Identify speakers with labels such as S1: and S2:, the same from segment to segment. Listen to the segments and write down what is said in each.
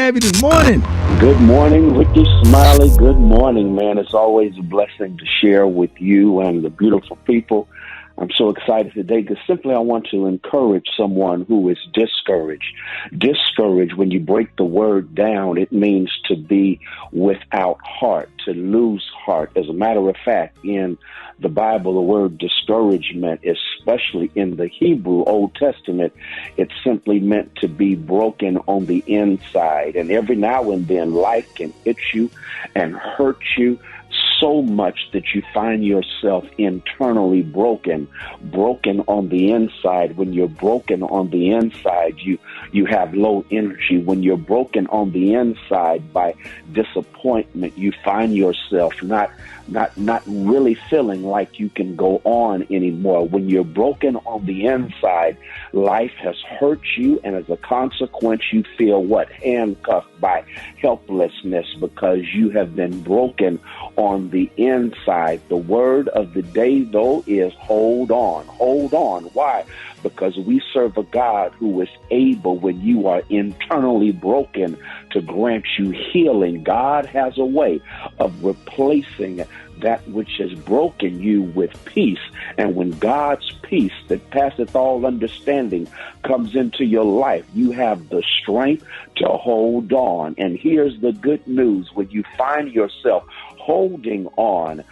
S1: have you this morning?
S2: Good morning, Rickey Smiley. Good morning, man. It's always a blessing to share with you and the beautiful people. I'm so excited today because simply I want to encourage someone who is discouraged. Discouraged, when you break the word down, it means to be without heart, to lose heart. As a matter of fact, in the Bible, the word discouragement, especially in the Hebrew Old Testament, it simply meant to be broken on the inside. And every now and then, life can hit you and hurt you so much that you find yourself internally broken on the inside. When you're broken on the inside, you have low energy. When you're broken on the inside by disappointment, you find yourself not really feeling like you can go on anymore. When you're broken on the inside, life has hurt you, and as a consequence, you feel handcuffed by helplessness because you have been broken on the inside. The word of the day, though, is hold on. Hold on. Why? Because we serve a God who is able, when you are internally broken, to grant you healing. God has a way of replacing that which has broken you with peace. And when God's peace that passeth all understanding comes into your life, you have the strength to hold on. And here's the good news. When you find yourself holding on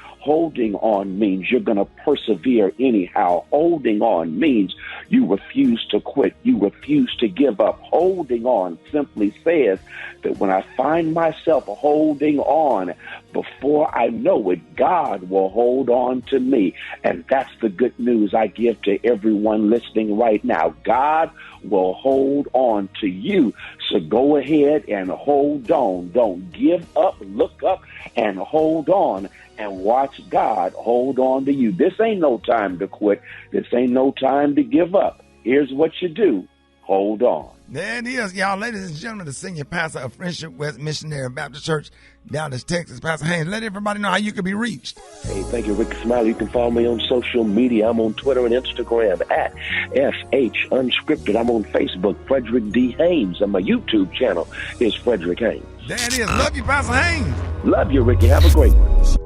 S2: means you're going to persevere anyhow. Holding on means you refuse to quit. You refuse to give up. Holding on simply says that when I find myself holding on, before I know it, God will hold on to me. And that's the good news I give to everyone listening right now. God will hold on to you. So go ahead and hold on. Don't give up. Look up and hold on. And watch God hold on to you. This ain't no time to quit. This ain't no time to give up. Here's what you do. Hold on.
S1: There it is, y'all. Ladies and gentlemen, the senior pastor of Friendship West Missionary Baptist Church, Dallas, Texas, Pastor Haynes. Let everybody know how you can be reached.
S2: Hey, thank you, Rickey Smiley. You can follow me on social media. I'm on Twitter and Instagram at FH Unscripted. I'm on Facebook, Frederick D. Haynes. And my YouTube channel is Frederick Haynes.
S1: There it is. Love you, Pastor Haynes.
S2: Love you, Rickey. Have a great one.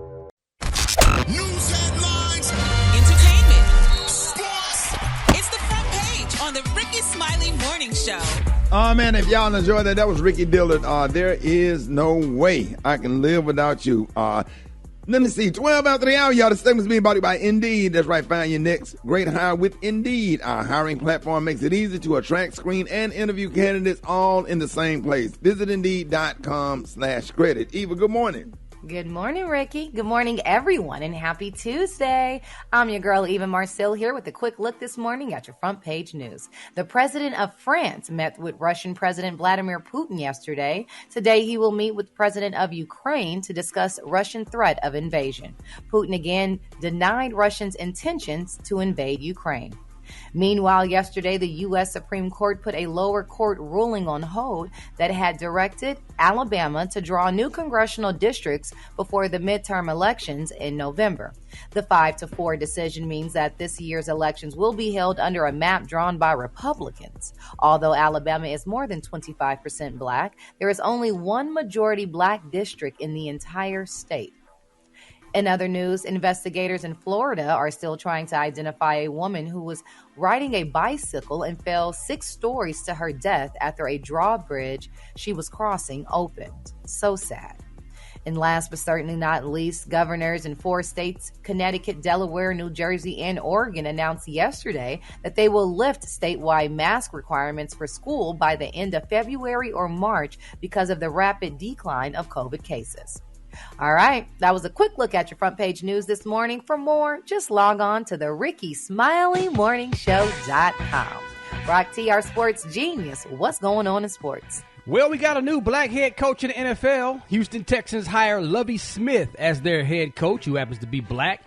S3: News headlines, entertainment, sports. It's the front page on the Rickey Smiley Morning Show.
S1: Oh, man, if y'all enjoyed that was Ricky Dillard. There is no way I can live without you. Let me see. 12 after the hour, y'all. The segment's being brought to you by Indeed. That's right. Find your next great hire with Indeed. Our hiring platform makes it easy to attract, screen, and interview candidates all in the same place. Visit Indeed.com/credit. Eva, good morning.
S4: Good morning, Ricky. Good morning, everyone, and happy Tuesday. I'm your girl, Eva Marcel, here with a quick look this morning at your front page news. The president of France met with Russian President Vladimir Putin yesterday. Today, he will meet with the president of Ukraine to discuss Russian threat of invasion. Putin again denied Russia's intentions to invade Ukraine. Meanwhile, yesterday, the U.S. Supreme Court put a lower court ruling on hold that had directed Alabama to draw new congressional districts before the midterm elections in November. The 5-4 decision means that this year's elections will be held under a map drawn by Republicans. Although Alabama is more than 25% black, there is only one majority black district in the entire state. In other news, investigators in Florida are still trying to identify a woman who was riding a bicycle and fell 6 stories to her death after a drawbridge she was crossing opened. So sad. And last but certainly not least, governors in 4 states, Connecticut, Delaware, New Jersey, and Oregon, announced yesterday that they will lift statewide mask requirements for school by the end of February or March because of the rapid decline of COVID cases. All right, that was a quick look at your front page news this morning. For more, just log on to the RickeySmileyMorningShow.com. Brock T, our sports genius. What's going on in sports?
S5: Well, we got a new black head coach in the NFL. Houston Texans hire Lovie Smith as their head coach, who happens to be black.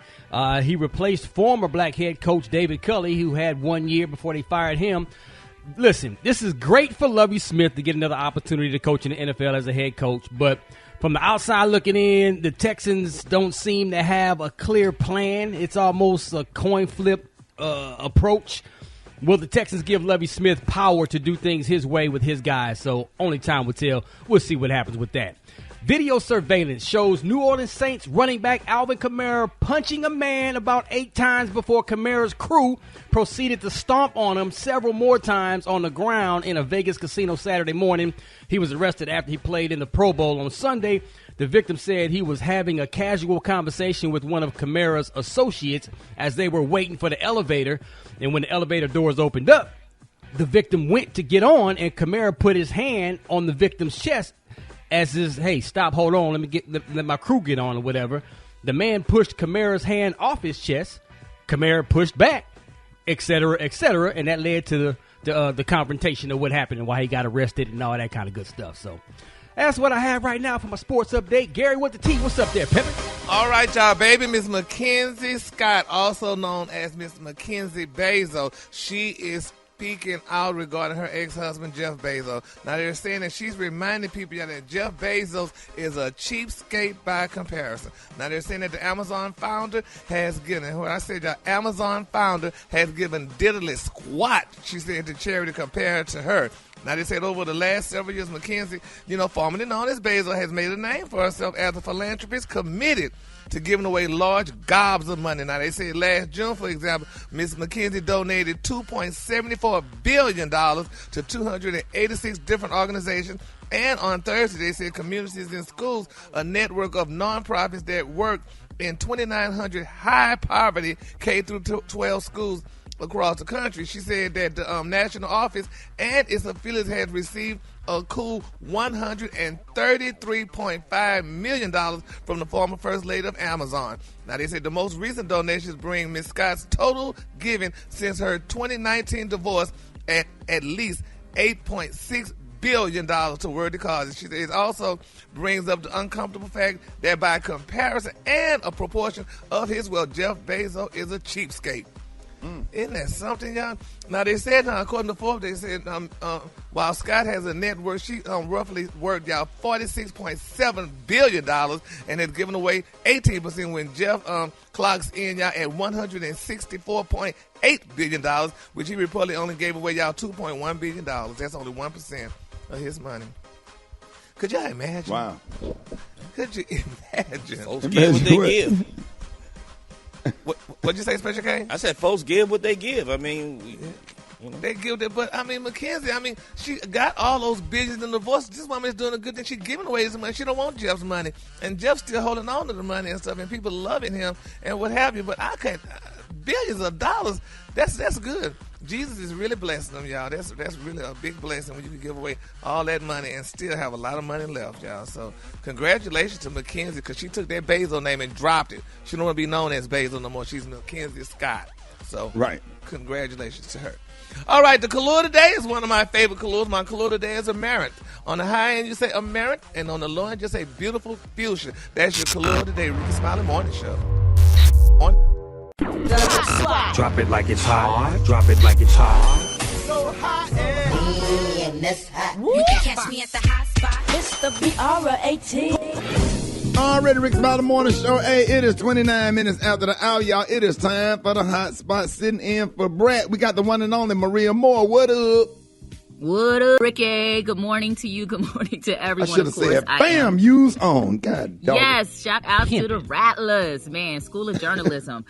S5: He replaced former black head coach David Culley, who had 1 year before they fired him. Listen, this is great for Lovie Smith to get another opportunity to coach in the NFL as a head coach, but from the outside looking in, the Texans don't seem to have a clear plan. It's almost a coin flip approach. Will the Texans give Lovie Smith power to do things his way with his guys? So only time will tell. We'll see what happens with that. Video surveillance shows New Orleans Saints running back Alvin Kamara punching a man about 8 times before Kamara's crew proceeded to stomp on him several more times on the ground in a Vegas casino Saturday morning. He was arrested after he played in the Pro Bowl on Sunday. The victim said he was having a casual conversation with one of Kamara's associates as they were waiting for the elevator. And when the elevator doors opened up, the victim went to get on, and Kamara put his hand on the victim's chest as is, hey, stop, hold on, let my crew get on or whatever. The man pushed Kamara's hand off his chest. Kamara pushed back, et cetera, and that led to the confrontation of what happened and why he got arrested and all that kind of good stuff. So that's what I have right now for my sports update. Gary, what the T? What's up there, Pippin?
S6: All right, y'all, baby. Miss Mackenzie Scott, also known as Miss Mackenzie Bezos, she is speaking out regarding her ex-husband, Jeff Bezos. Now, they're saying that she's reminding people that Jeff Bezos is a cheapskate by comparison. Now, they're saying that the Amazon founder has given, when I said y'all, Amazon founder has given diddly squat, she said, to charity compared to her. Now, they said over the last several years, Mackenzie, formerly known as Bezos, has made a name for herself as a philanthropist committed to giving away large gobs of money. Now, they said last June, for example, Ms. Mackenzie donated $2.74 billion to 286 different organizations. And on Thursday, they said communities and schools, a network of nonprofits that work in 2,900 high-poverty K-12 schools across the country. She said that the national office and its affiliates had received a cool $133.5 million from the former First Lady of Amazon. Now, they said the most recent donations bring Ms. Scott's total giving since her 2019 divorce at least $8.6 billion to worthy causes. She said it also brings up the uncomfortable fact that by comparison and a proportion of his wealth, Jeff Bezos is a cheapskate. Isn't that something, y'all? Now, they said, according to Forbes, they said while Scott has a net worth, she roughly worth, y'all, $46.7 billion and has given away 18% when Jeff clocks in, y'all, at $164.8 billion, which he reportedly only gave away, y'all, $2.1 billion. That's only 1% of his money. Could y'all imagine?
S1: Wow.
S6: Could you imagine?
S7: Folks give what they give.
S6: What'd you say, Special K?
S7: I said folks give what they give. I mean,
S6: they give it, but Mackenzie, she got all those billions in divorce. This woman is doing a good thing. She's giving away his money. She don't want Jeff's money, and Jeff's still holding on to the money and stuff, and people loving him and what have you. But I can't. Billions of dollars. That's good. Jesus is really blessing them, y'all. That's really a big blessing when you can give away all that money and still have a lot of money left, y'all. So congratulations to Mackenzie, because she took that Bezos name and dropped it. She don't want to be known as Bezos no more. She's Mackenzie Scott. So
S1: right.
S6: Congratulations to her. All right, the color today is one of my favorite colors. My color today is amaranth. On the high end, you say amaranth, and on the low end, you say beautiful fuchsia. That's your color today. Rickey Smiley Morning Show.
S8: Drop it like it's hot. Drop it like it's hot.
S6: So hot
S9: and that's hot.
S3: You can catch me at the hot spot.
S9: It's the BR18.
S1: Already, Rickey Smiley Morning Show. Hey, it is 29 minutes after the hour, y'all. It is time for the hot spot. Sitting in for Brett. We got the one and only Maria Moore. What up?
S10: What up, Ricky? Good morning to you. Good morning to everyone.
S1: I should have said, bam, use on. God dog.
S10: Yes, shout out to the Rattlers, man. School of Journalism.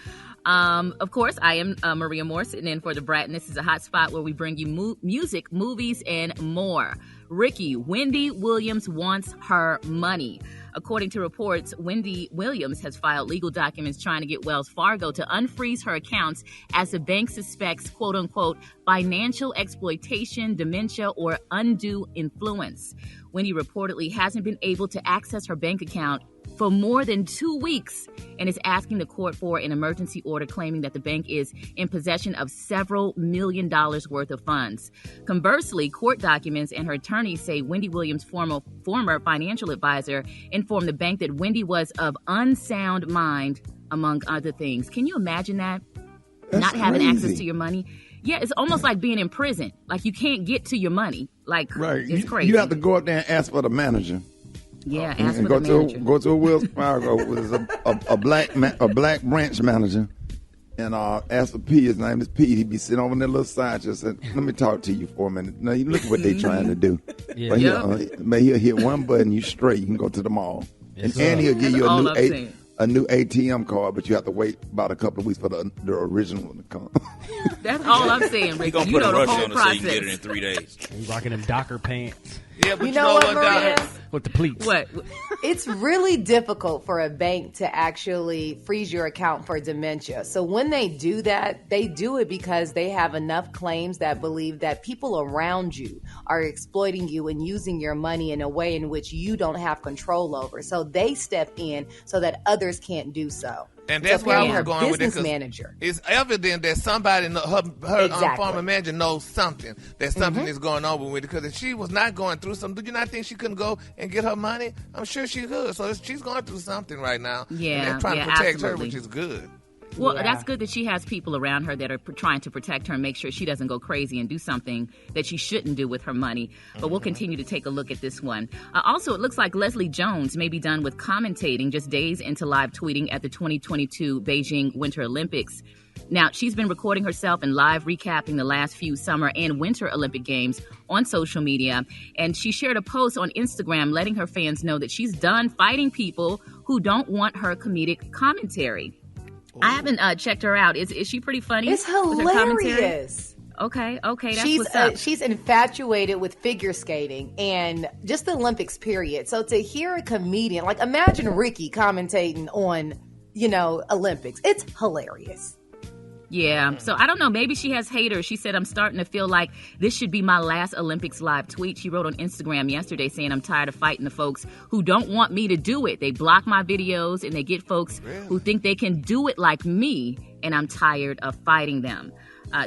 S10: Of course, I am Maria Moore, sitting in for the Brat, and this is a hot spot where we bring you music, movies, and more. Ricky, Wendy Williams wants her money. According to reports, Wendy Williams has filed legal documents trying to get Wells Fargo to unfreeze her accounts as the bank suspects, quote unquote, financial exploitation, dementia, or undue influence. Wendy reportedly hasn't been able to access her bank account for more than 2 weeks and is asking the court for an emergency order, claiming that the bank is in possession of several $1 million worth of funds. Conversely, court documents and her attorneys say Wendy Williams' former financial advisor informed the bank that Wendy was of unsound mind, among other things. Can you imagine that?
S1: That's
S10: not having
S1: crazy.
S10: access to your money? Yeah, it's almost like being in prison. Like you can't get to your money. Like,
S1: Right.
S10: it's crazy.
S1: You have to go up there and ask for the manager.
S10: Yeah, ask
S1: And
S10: for
S1: go
S10: the
S1: to
S10: manager.
S1: go to a Wells Fargo with a black branch manager. and asked for Pete. His name is Pete. He'd be sitting over in that little side, just said, "Let me talk to you for a minute." Now you look at what they trying to do.
S5: Yeah.
S1: But he'll hit one button, you straight. You can go to the mall,
S5: Yes,
S1: and he'll give you
S10: That's
S1: a new ATM card, but you have to wait about a couple of weeks for the original one to come.
S10: That's all I'm saying, Ricky.
S7: He gonna
S10: You
S7: put
S10: know
S7: a
S10: the
S7: rush
S10: whole
S7: on it so you
S10: process.
S7: can get it in 3 days.
S5: He's rocking them Docker pants
S6: Yeah, but
S4: You know what, Maria?
S5: with the pleats.
S10: What?
S4: It's really difficult for a bank to actually freeze your account for dementia. So when they do that, they do it because they have enough claims that believe that people around you are exploiting you and using your money in a way in which you don't have control over. So they step in so that others can't do so.
S6: And that's
S4: so
S6: where I
S4: her
S6: was going with it.
S4: business
S6: 'Cause
S4: manager.
S6: it's evident that somebody, her
S4: Exactly.
S6: former manager knows something, that something is going on with it. Because if she was not going through something, do you not think she couldn't go and get her money? I'm sure she could. So she's going through something right now.
S10: Yeah,
S6: and they're trying to
S10: yeah,
S6: protect
S10: absolutely.
S6: her, which is good.
S10: Well,
S4: Yeah.
S10: that's good that she has people around her that are trying to protect her and make sure she doesn't go crazy and do something that she shouldn't do with her money. But we'll continue to take a look at this one. Also, it looks like Leslie Jones may be done with commentating just days into live tweeting at the 2022 Beijing Winter Olympics. Now, she's been recording herself and live recapping the last few Summer and Winter Olympic Games on social media. And she shared a post on Instagram letting her fans know that she's done fighting people who don't want her comedic commentary. I haven't checked her out. Is she pretty funny?
S4: It's
S10: with her commentary?
S4: hilarious.
S10: Okay, that's what's up.
S4: She's infatuated with figure skating and just the Olympics, period. So to hear a comedian, like imagine Ricky commentating on, Olympics. It's hilarious.
S10: Yeah, so I don't know. Maybe she has haters. She said, "I'm starting to feel like this should be my last Olympics live tweet." She wrote on Instagram yesterday saying, "I'm tired of fighting the folks who don't want me to do it. They block my videos and they get folks who think they can do it like me, and I'm tired of fighting them."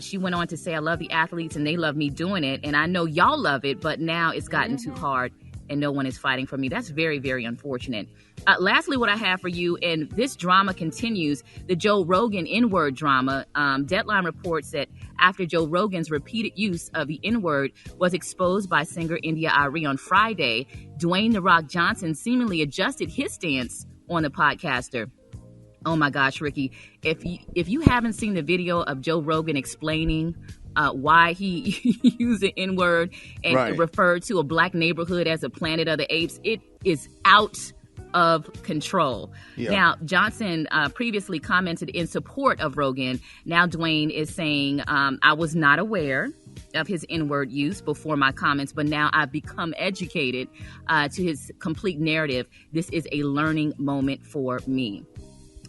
S10: She went on to say, "I love the athletes and they love me doing it, and I know y'all love it, but now it's gotten too hard and no one is fighting for me." That's very, very unfortunate. Lastly, what I have for you, and this drama continues, the Joe Rogan N-word drama. Deadline reports that after Joe Rogan's repeated use of the N-word was exposed by singer India Arie on Friday, Dwayne "The Rock" Johnson seemingly adjusted his stance on the podcaster. Oh my gosh, Ricky, if you haven't seen the video of Joe Rogan explaining why he used the N-word and referred to a black neighborhood as a Planet of the Apes, it is out of control. Yeah. Now, Johnson previously commented in support of Rogan. Now Dwayne is saying, "I was not aware of his N-word use before my comments, but now I've become educated to his complete narrative. This is a learning moment for me."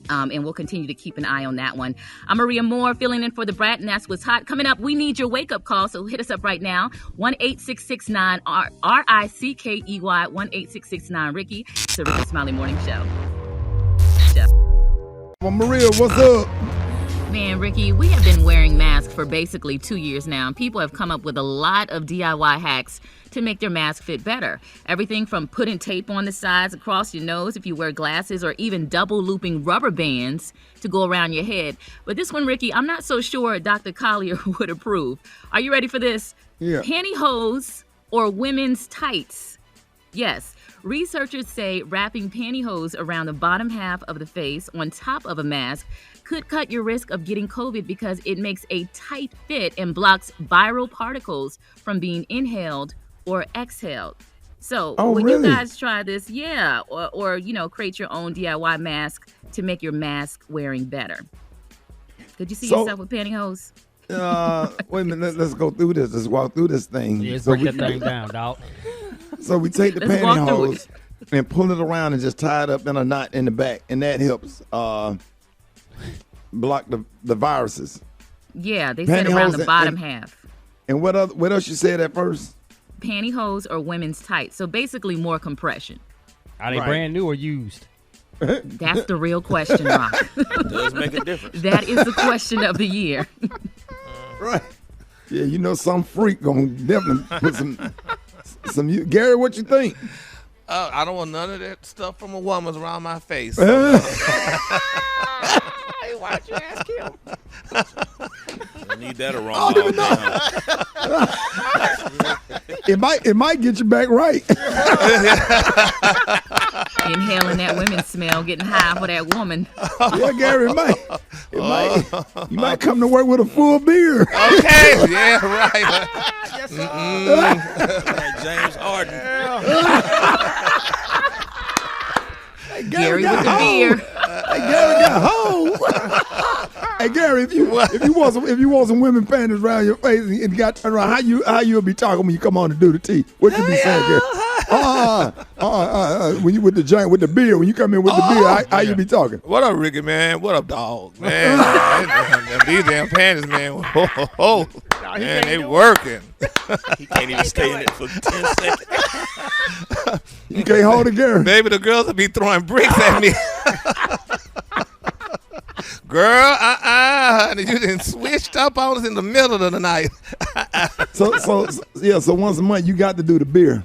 S10: And we'll continue to keep an eye on that one. I'm Maria Moore, filling in for the Brat, and that's what's hot. Coming up, we need your wake-up call, so hit us up right now. 1-866-9-RICKEY, 1-866-9-RICKY. It's the Rickey Smiley Morning Show.
S1: Well, Maria, what's up?
S10: Man, Ricky, we have been wearing masks for basically 2 years now, and people have come up with a lot of DIY hacks to make their mask fit better. Everything from putting tape on the sides across your nose if you wear glasses, or even double looping rubber bands to go around your head. But this one, Ricky, I'm not so sure Dr. Collier would approve. Are you ready for this?
S1: Yeah.
S10: Pantyhose or women's tights? Yes. Researchers say wrapping pantyhose around the bottom half of the face on top of a mask could cut your risk of getting COVID because it makes a tight fit and blocks viral particles from being inhaled or exhaled. So when you guys try this, or create your own DIY mask to make your mask wearing better. Could you see yourself with pantyhose?
S1: Wait a minute, let's go through this. Let's walk through this thing.
S5: Yeah, break that thing down, dog.
S1: So we take the pantyhose and pull it around and just tie it up in a knot in the back, and that helps block the viruses.
S10: Yeah, they said around the bottom half.
S1: And what else you said at first?
S10: Pantyhose or women's tights. So basically more compression.
S5: Are they brand new or used?
S10: That's the real question, Rock.
S7: It does make a difference.
S10: That is the question of the year.
S1: Right. Yeah, some freak gonna definitely put some. Gary, what you think?
S6: I don't want none of that stuff from a woman's around my face.
S10: Why'd you ask him?
S7: I need that around.
S1: It might get you back right.
S10: Inhaling that women's smell, getting high for that woman.
S1: Yeah, Gary, it You might come to work with a full beard.
S6: Okay, yeah, right.
S5: Yes, sir.
S7: Like James Harden.
S1: Hey,
S10: Gary
S1: got
S10: with the
S1: home.
S10: beer.
S1: Hey, Gary got home. Hey, Gary, if you want some women panties around your face and got turned around, how you'll be talking when you come on to do the tea? What you be saying, Gary? When you with the giant with the beer, when you come in with the beer, how you be talking?
S6: What up, Ricky, man? What up, dog? Man, these damn panties, man. Man, they working.
S7: He can't even stay in it for 10 seconds.
S1: You can't hold it, Gary.
S6: Baby, the girls will be throwing bricks at me. Girl, honey, you done switched up on us in the middle of the night.
S1: So once a month you got to do the beer.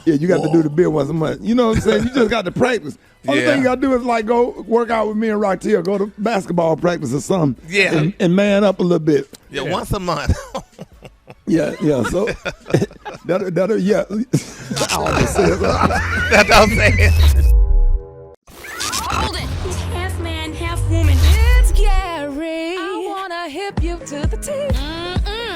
S1: Yeah, you got to do the beer once a month. You know what I'm saying? You just got to practice. Only thing you got to do is like go work out with me and Rocktier, go to basketball practice or something.
S6: Yeah.
S1: And man up a little bit.
S6: Yeah, once a month.
S1: Yeah. So that'll yeah. I always say it.
S6: That's what I'm saying.
S11: Hold it. He's half man, half woman. It's Gary. I wanna hip you to the teeth.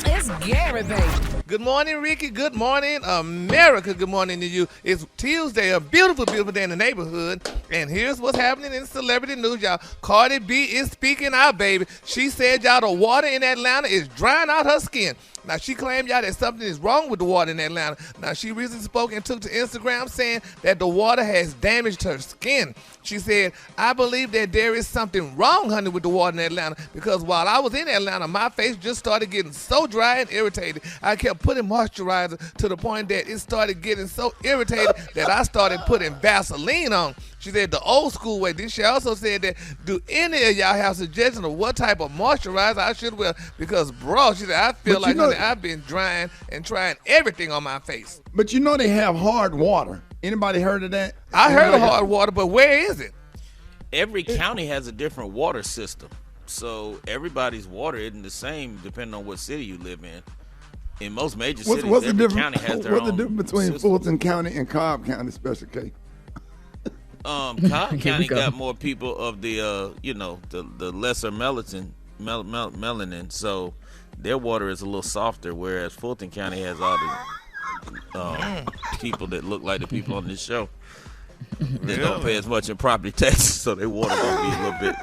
S11: It's Gary, baby.
S6: Good morning, Ricky. Good morning, America. Good morning to you. It's Tuesday, a beautiful, beautiful day in the neighborhood. And here's what's happening in celebrity news, y'all. Cardi B is speaking out, baby. She said, y'all, the water in Atlanta is drying out her skin. Now, she claimed, y'all, that something is wrong with the water in Atlanta. Now, she recently spoke and took to Instagram saying that the water has damaged her skin. She said, I believe that there is something wrong, honey, with the water in Atlanta, because while I was in Atlanta, my face just started getting so dry and irritated. I kept putting moisturizer to the point that it started getting so irritated that I started putting Vaseline on. She said the old school way. Then she also said that, do any of y'all have suggestions of what type of moisturizer I should wear? Because, bro, she said, I feel like, honey, I've been drying and trying everything on my face.
S1: But you know they have hard water. Anybody heard of that?
S6: I heard of hard water, but where is it?
S7: Every county has a different water system. So everybody's water isn't the same depending on what city you live in. In most major cities, every county has their own
S1: What's the difference between
S7: system.
S1: Fulton County and Cobb County, Special K?
S7: Cobb County got more people of the, the lesser melanin, so their water is a little softer, whereas Fulton County has all the people that look like the people on this show that don't pay as much in property taxes, so their water gonna be a little bit,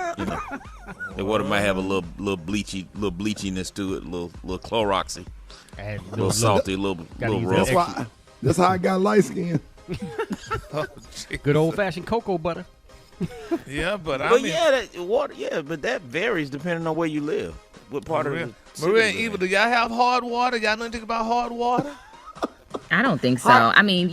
S7: their water might have a little bleachiness to it, a little Cloroxy, a little salty, a little rough.
S1: That's how I got light skin.
S5: Good old fashioned cocoa butter.
S6: Yeah, but I mean,
S7: but that varies depending on where you live. What part of the city
S6: Maria and
S7: you live
S6: Eva,
S7: in.
S6: do y'all have hard water? Y'all know anything about hard water?
S10: I don't think so. I mean,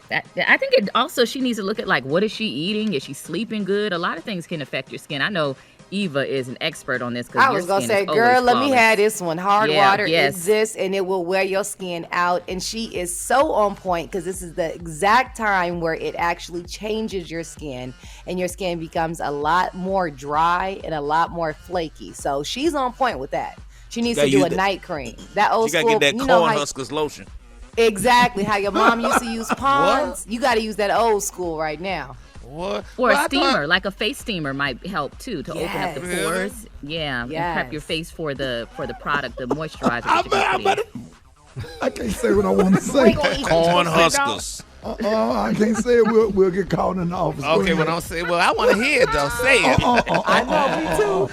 S10: I think it also, she needs to look at, like, what is she eating? Is she sleeping good? A lot of things can affect your skin. I know Eva is an expert on this.
S4: I was going to say, girl, let me have this one. Hard water exists, and it will wear your skin out. And she is so on point because this is the exact time where it actually changes your skin, and your skin becomes a lot more dry and a lot more flaky. So she's on point with that. She needs to do a night cream. That old school.
S7: You got to get that corn huskers lotion.
S4: Exactly. How your mom used to use Pond's. You got to use that old school right now.
S6: What?
S10: Or a steamer, like a face steamer might help too to open up the pores. Yeah, and prep your face for the product, the moisturizer.
S1: I can't say what I want to say.
S7: Corn huskers.
S1: I can't say it. We'll get called in the office.
S6: Okay, well, don't say. Well, I want to hear it though. Say it.
S4: I know, me too.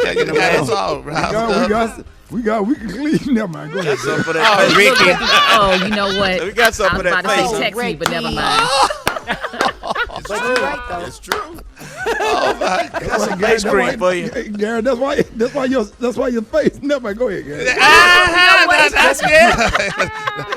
S6: Yeah, that's all right.
S1: We can leave. Never mind. Go ahead.
S7: Some for that face.
S6: Ricky.
S10: Oh, you know what?
S7: We got some for that
S10: face. I was
S7: face.
S10: about to say text me, but never mind.
S4: But you're right, though.
S7: It's true.
S6: Oh my God.
S7: Got some face cream for you.
S1: Hey, Gary, that's why your face. Never mind. Go ahead, Gary.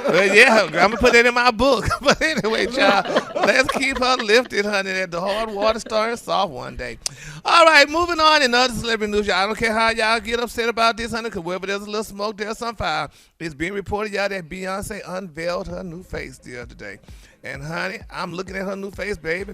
S6: Well, yeah, I'm gonna put that in my book. But anyway, child, let's keep her lifted, honey. That the hard water starts soft one day. All right, moving on in other celebrity news. Y'all, I don't care how y'all get upset about this, honey, because wherever there's a little smoke, there's some fire. It's being reported, y'all, that Beyonce unveiled her new face the other day. And, honey, I'm looking at her new face, baby.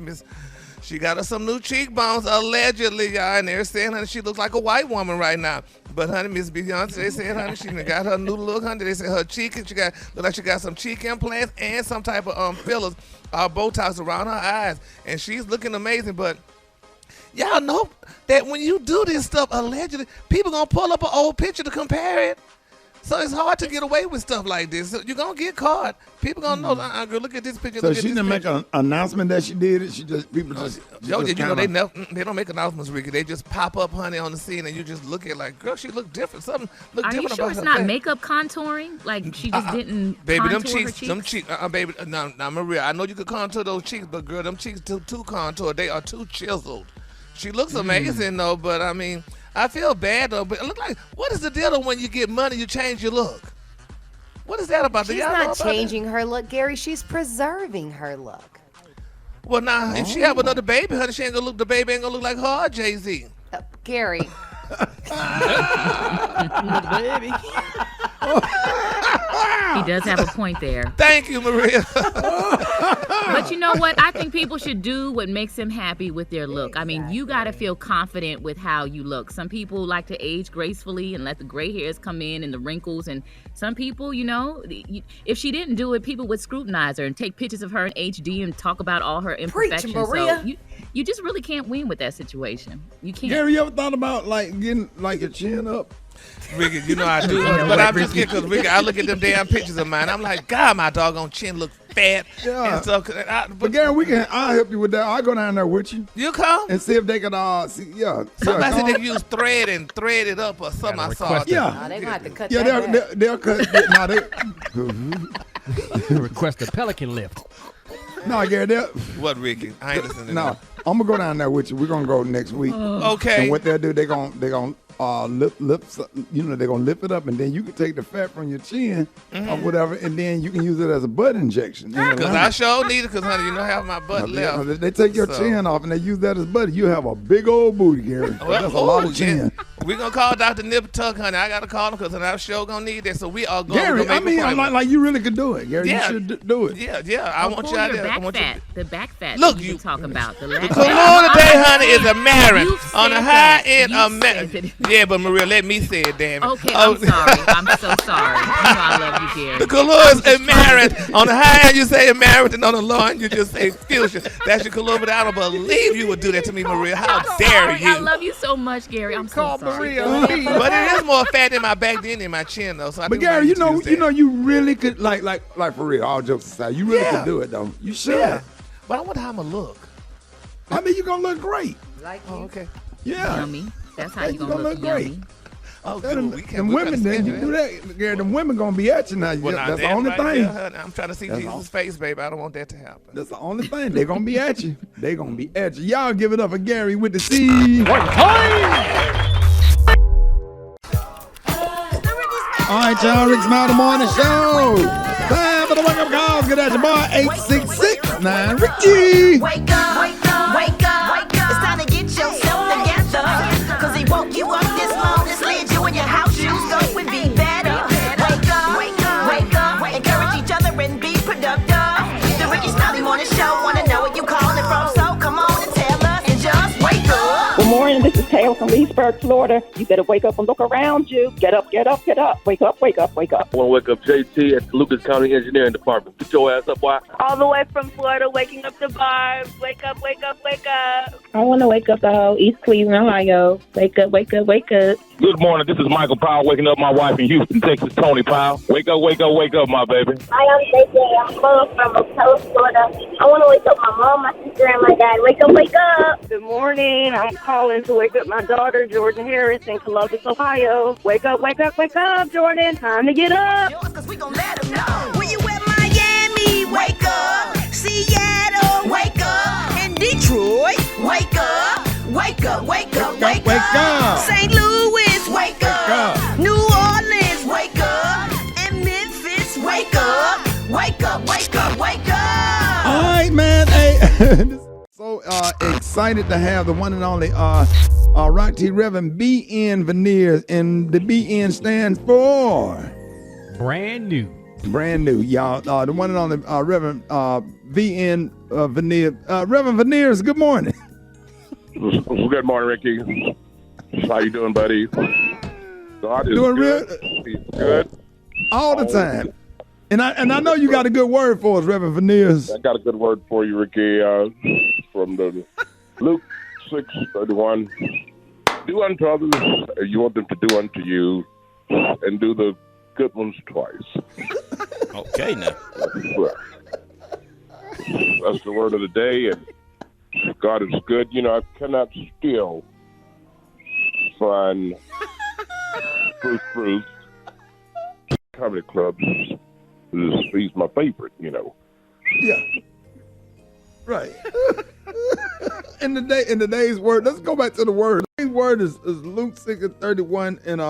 S6: She got her some new cheekbones, allegedly, y'all. And they're saying, honey, she looks like a white woman right now. But, honey, Miss Beyonce, they said, honey, she got her new look, honey. They said her cheek, look like she got some cheek implants and some type of fillers, Botox around her eyes. And she's looking amazing, but y'all know that when you do this stuff, allegedly, people gonna pull up an old picture to compare it. So it's hard to get away with stuff like this. So you're going to get caught. People going to know, girl, look at this picture.
S1: So she didn't make an announcement that she did it? People just
S6: they don't make announcements, Ricky. They just pop up, honey, on the scene, and you just look at like, girl, she look different. Something look different about her.
S10: Are you sure it's not makeup contouring? Like she just didn't
S6: baby,
S10: contour her
S6: them cheeks, baby, now, Maria, I know you could contour those cheeks, but girl, them cheeks too contoured. They are too chiseled. She looks amazing, though, but I mean, I feel bad, though, but it look like, what is the deal when you get money, you change your look? What is that about?
S4: She's not changing her look, Gary. She's preserving her look.
S6: Well, now, if she have another baby, honey, the baby ain't gonna look like her or Jay-Z.
S4: Gary.
S10: Baby. He does have a point there.
S6: Thank you, Maria.
S10: But you know what? I think people should do what makes them happy with their look. I mean, you got to feel confident with how you look. Some people like to age gracefully and let the gray hairs come in and the wrinkles. And some people, you know, if she didn't do it, people would scrutinize her and take pictures of her in HD and talk about all her imperfections.
S4: Preach, Maria.
S10: So you just really can't win with that situation. You can't.
S1: Gary, you ever thought about like getting like your chin up?
S6: Ricky, you know I do, but I'm just kidding because Ricky, I look at them damn pictures of mine. I'm like, God, my doggone chin look fat.
S1: Yeah.
S6: And so,
S1: but Gary, I'll help you with that. I'll go down there with you.
S6: You come
S1: and see if they can see. Yeah.
S6: Somebody said they can use thread and thread it up or something. I saw.
S1: Yeah.
S4: They're gonna have to cut
S1: that. Yeah, they'll cut.
S5: They request a pelican lift.
S1: No, Gary,
S6: what, Ricky? I ain't listening to that.
S1: I'm gonna go down there with you. We're gonna go next week.
S6: Okay.
S1: And what they'll do, they're gonna lift, they're gonna lift it up, and then you can take the fat from your chin or whatever, and then you can use it as a butt injection.
S6: Because I sure need it, because honey, you know I have my butt left.
S1: They take your chin off and they use that as butt. You have a big old booty, Gary. That's a lot of chin.
S6: We're gonna call Dr. Nip Tuck, honey. I gotta call him because I'm sure gonna need that. So we are going.
S1: Gary, I mean, like you really could do it, Gary.
S6: Yeah.
S1: You should do it.
S6: Yeah. I want you out there. I want you.
S10: The back fat.
S6: Look,
S10: you talking about the
S6: cologne today, honey, is a Marin on the high end of Marin. Yeah, but Maria, let me say it, damn it.
S10: Okay, I'm sorry. I'm so sorry. You know I love you, Gary.
S6: The cologne is a Marin on the high end. You say a Marin, and on the low end you just say Fuchsia. That's your cologne, but I don't believe you would do that to me, Maria. How dare you?
S10: I love you so much, Gary. I'm so sorry.
S6: Maria. But it is more fat in my back than in my chin, though. So
S1: but Gary, you know, you really could like for real. All jokes aside, you really could do it, though. You should.
S6: Yeah. But I wonder how I'm gonna look.
S1: I mean, you're gonna look great.
S6: Okay.
S1: Yeah.
S10: Yummy. That's how you're gonna look
S1: great.
S10: Yummy.
S6: Oh,
S1: them women, then you do that, Gary. Them women gonna be at you now.
S6: Well,
S1: that's the only thing.
S6: I'm trying to see Jesus' face, baby. I don't want that to happen.
S1: That's the only thing. They're gonna be at you. They're gonna be at you. Y'all give it up for Gary with the C. All right, y'all. Rickey Smiley Morning Show. Time for the wake up calls. Get at your boy 866-9 Ricky.
S9: Wake up, wake up, wake up, wake up. It's time to get yourself together. Cause he woke you up this morning, slid you in your house shoes, so it would be better. Wake up, wake up, wake up. Encourage each other and be productive. The Rickey Smiley Morning Show. Wanna know where you calling from? So come on and tell us and just wake up.
S12: Good morning, this is Taylor from Leesburg, Florida. You better wake up and look around you. Get up, get up, get up. Wake up, wake up, wake up.
S13: I want to wake up JT at the Lucas County Engineering Department. Get your ass up, why?
S14: All the way from Florida, waking up the bar. Wake up, wake up, wake up.
S15: I want to wake up the whole East Cleveland, Ohio. Wake up, wake up, wake up.
S13: Good morning, this is Michael Powell waking up my wife in Houston, Texas, Tony Powell. Wake up, wake up, wake up, my baby.
S16: Hi, I'm JJ. I'm calling from Ocala, Florida. I want to wake up my mom, my sister, and my dad. Wake up, wake up.
S14: Good morning. I'm calling to wake up my daughter, Jordan Harris, in Columbus, Ohio. Wake up, wake up, wake up, Jordan. Time to get up.
S9: Cause we gon' let them know. When you at Miami, wake up. Seattle, wake up. In Detroit, wake up. Wake up, wake up, wake up. St. Louis, wake up. New Orleans, wake up. And Memphis, wake up. Wake up, wake up, wake up.
S1: All right, man. Hey, so excited to have the one and only Rock T Reverend BN Veneers, and the BN stands for
S5: brand new.
S1: Brand new, y'all. The one and only Reverend BN Veneers. Reverend Veneers, good morning.
S13: Good morning, Ricky. How you doing, buddy? God is
S1: doing
S13: good. He's good.
S1: All the time. And I know you got a good word for us, Reverend Veneers.
S13: I got a good word for you, Ricky. From the Luke 6:31. Do unto others as you want them to do unto you, and do the good ones twice.
S7: Okay, now.
S13: That's the word of the day, and God is good. You know, I cannot still find Bruce comedy clubs. He's my favorite, you know.
S1: Yeah. Right. in the day's word, let's go back to the word. The day's word is Luke 6:31, and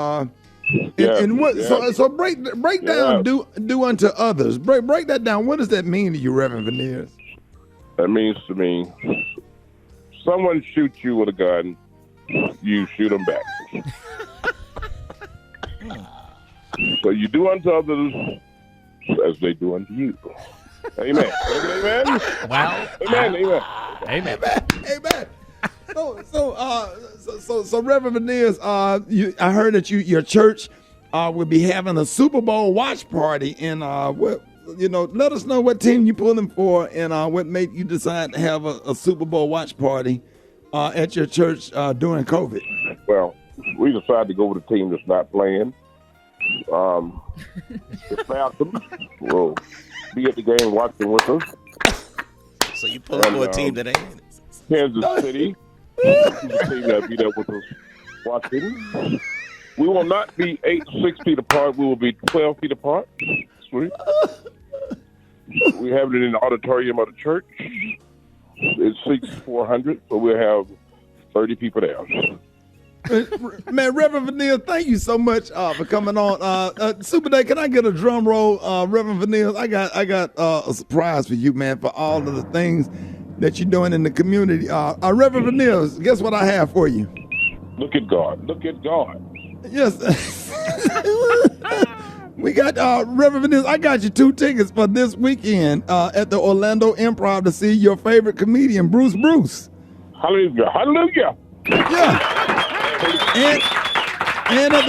S1: what?
S13: Yeah.
S1: So break down do unto others. Break that down. What does that mean to you, Reverend Veneers?
S13: That means to me, someone shoots you with a gun, you shoot them back. So you do unto others as they do unto you. Amen. Amen.
S5: Wow.
S13: Amen.
S5: Amen.
S1: Amen. So Reverend Veneers, I heard that your church will be having a Super Bowl watch party, and let us know what team you pulling for, and what made you decide to have a Super Bowl watch party at your church during COVID.
S13: Well, we decided to go with a team that's not playing. The Falcons will be at the game watching with us.
S7: So you pulling for a team that ain't in it.
S13: Kansas City is a team that'll be there with us watching. We will not be 6 feet apart. We will be 12 feet apart. Sweet. We have it in the auditorium of the church. It seats 400, so we'll have 30 people there.
S1: Man, Reverend Veneers, thank you so much for coming on. Super Day, can I get a drum roll, Reverend Veneers? I got a surprise for you, man, for all of the things that you're doing in the community. Reverend Veneers, guess what I have for you?
S13: Look at God. Look at God.
S1: Yes. We got Reverend Veneers. I got you 2 tickets for this weekend at the Orlando Improv to see your favorite comedian, Bruce.
S13: Hallelujah. Hallelujah.
S1: Yeah. And at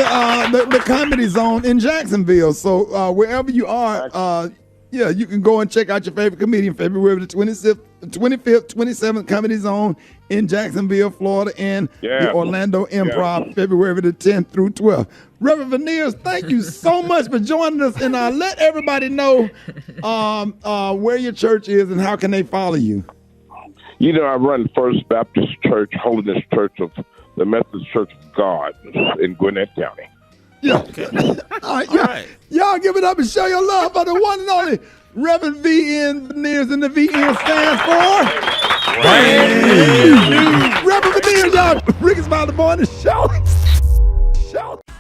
S1: the Comedy Zone in Jacksonville. So wherever you are, you can go and check out your favorite comedian. February the 25th, 27th, Comedy Zone in Jacksonville, Florida, and the Orlando Improv, February the 10th through 12th. Reverend Veneers, thank you so much for joining us, and let everybody know where your church is and how can they follow you.
S13: You know, I run First Baptist Church, Holiness Church of the Methodist Church of God in Gwinnett County.
S1: Yeah. Okay. All right. Y'all give it up and show your love for the one and only Reverend V.N. Veneers, and the V.N. stands for Reverend Veneers, y'all. Rickey Smiley Boy, the show.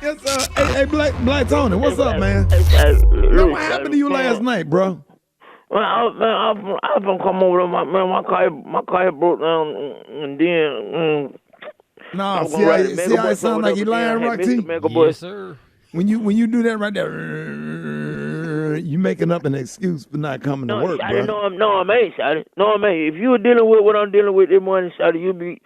S1: Yes, hey, Black Tony, what's up, man? What happened to you last night, bro?
S17: Well, I've been come over. My car had broke down, and then.
S1: No, see how it sounds like you lying, Rocky?
S5: Yes, sir.
S1: When you do that right there, you making up an excuse for not coming to work, bro.
S17: No, I ain't, Shotty. No, I ain't. If you were dealing with what I'm dealing with this morning, Shotty, you be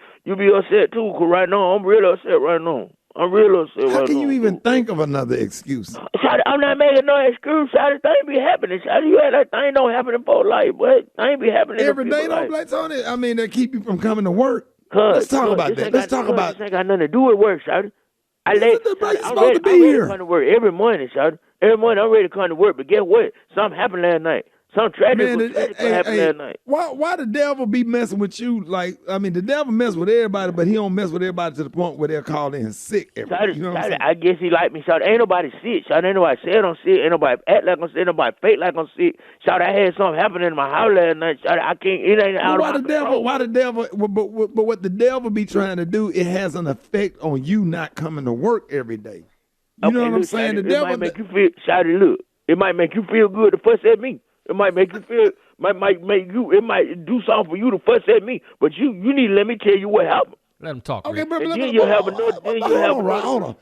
S17: upset too. Cause right now I'm real upset right now. I'm real upset right now.
S1: How can you even think of another excuse?
S17: Shotty, I'm not making no excuse, Shotty. Things be happening, Shotty. You had that thing don't happen in folks' life, but things be happening
S1: every day, don't Black Tony. I mean, they keep you from coming to work. Let's talk about that. Let's talk about.
S17: This ain't got nothing to do with work, Shotty. I'm ready to come to work every morning, Shotty. Every morning I'm ready to come to work, but guess what? Something happened last night. Something tragic happened last night.
S1: Why the devil be messing with you? Like, I mean, the devil mess with everybody, but he don't mess with everybody to the point where they'll call in sick.
S17: Shotty, you know Shotty, I guess he like me, Shotty. Ain't nobody sick, Shotty. Ain't nobody say I'm sick. Ain't nobody act like I'm sick. Ain't nobody fake like I'm sick. Shotty, I had something happen in my house last night, Shotty. I can't. It ain't out of my control.
S1: Why the devil? But what the devil be trying to do, it has an effect on you not coming to work every day. You know what I'm saying?
S17: Shotty, the devil might make you feel. Shotty, look, it might make you feel good to fuss at me. It might make you feel. Might make you. It might do something for you to fuss at me. But you need to let me tell you what happened.
S5: Let him talk.
S1: Okay, but
S17: then you have another.
S1: Hold on.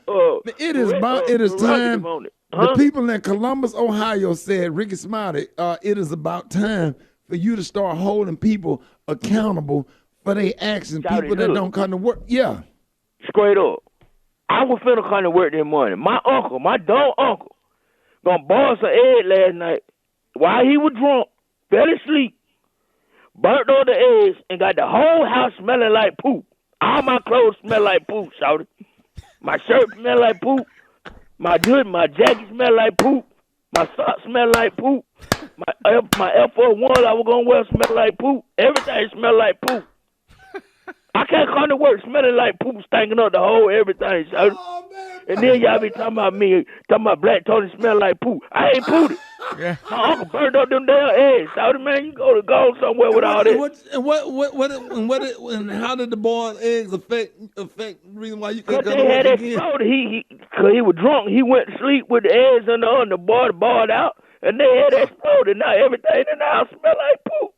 S1: It is time. The people in Columbus, Ohio said, Rickey Smiley, it is about time for you to start holding people accountable for their actions. People that don't come to work. Yeah.
S17: Straight up. I was finna come to work this morning. My dumb uncle, gonna boil some egg last night while he was drunk, fell asleep, burnt all the eggs, and got the whole house smelling like poop. All my clothes smell like poop, shawty. My shirt smell like poop. My jacket smell like poop. My socks smell like poop. My F41 I was gonna wear smell like poop. Everything smell like poop. I can't come to work smelling like poop, stinking up the whole everything, shawty. And then y'all be talking about Black Tony smell like poop. I ain't pooted. Yeah. My uncle burned up them damn eggs. Shawty, man, you go somewhere with all that.
S1: And how did the boiled eggs affect the reason why you couldn't
S17: Cause
S1: come to
S17: they had
S1: work again?
S17: exploded. Cause he was drunk. He went to sleep with the eggs on the boiled out, and they had exploded. Now everything in the house smell like poop.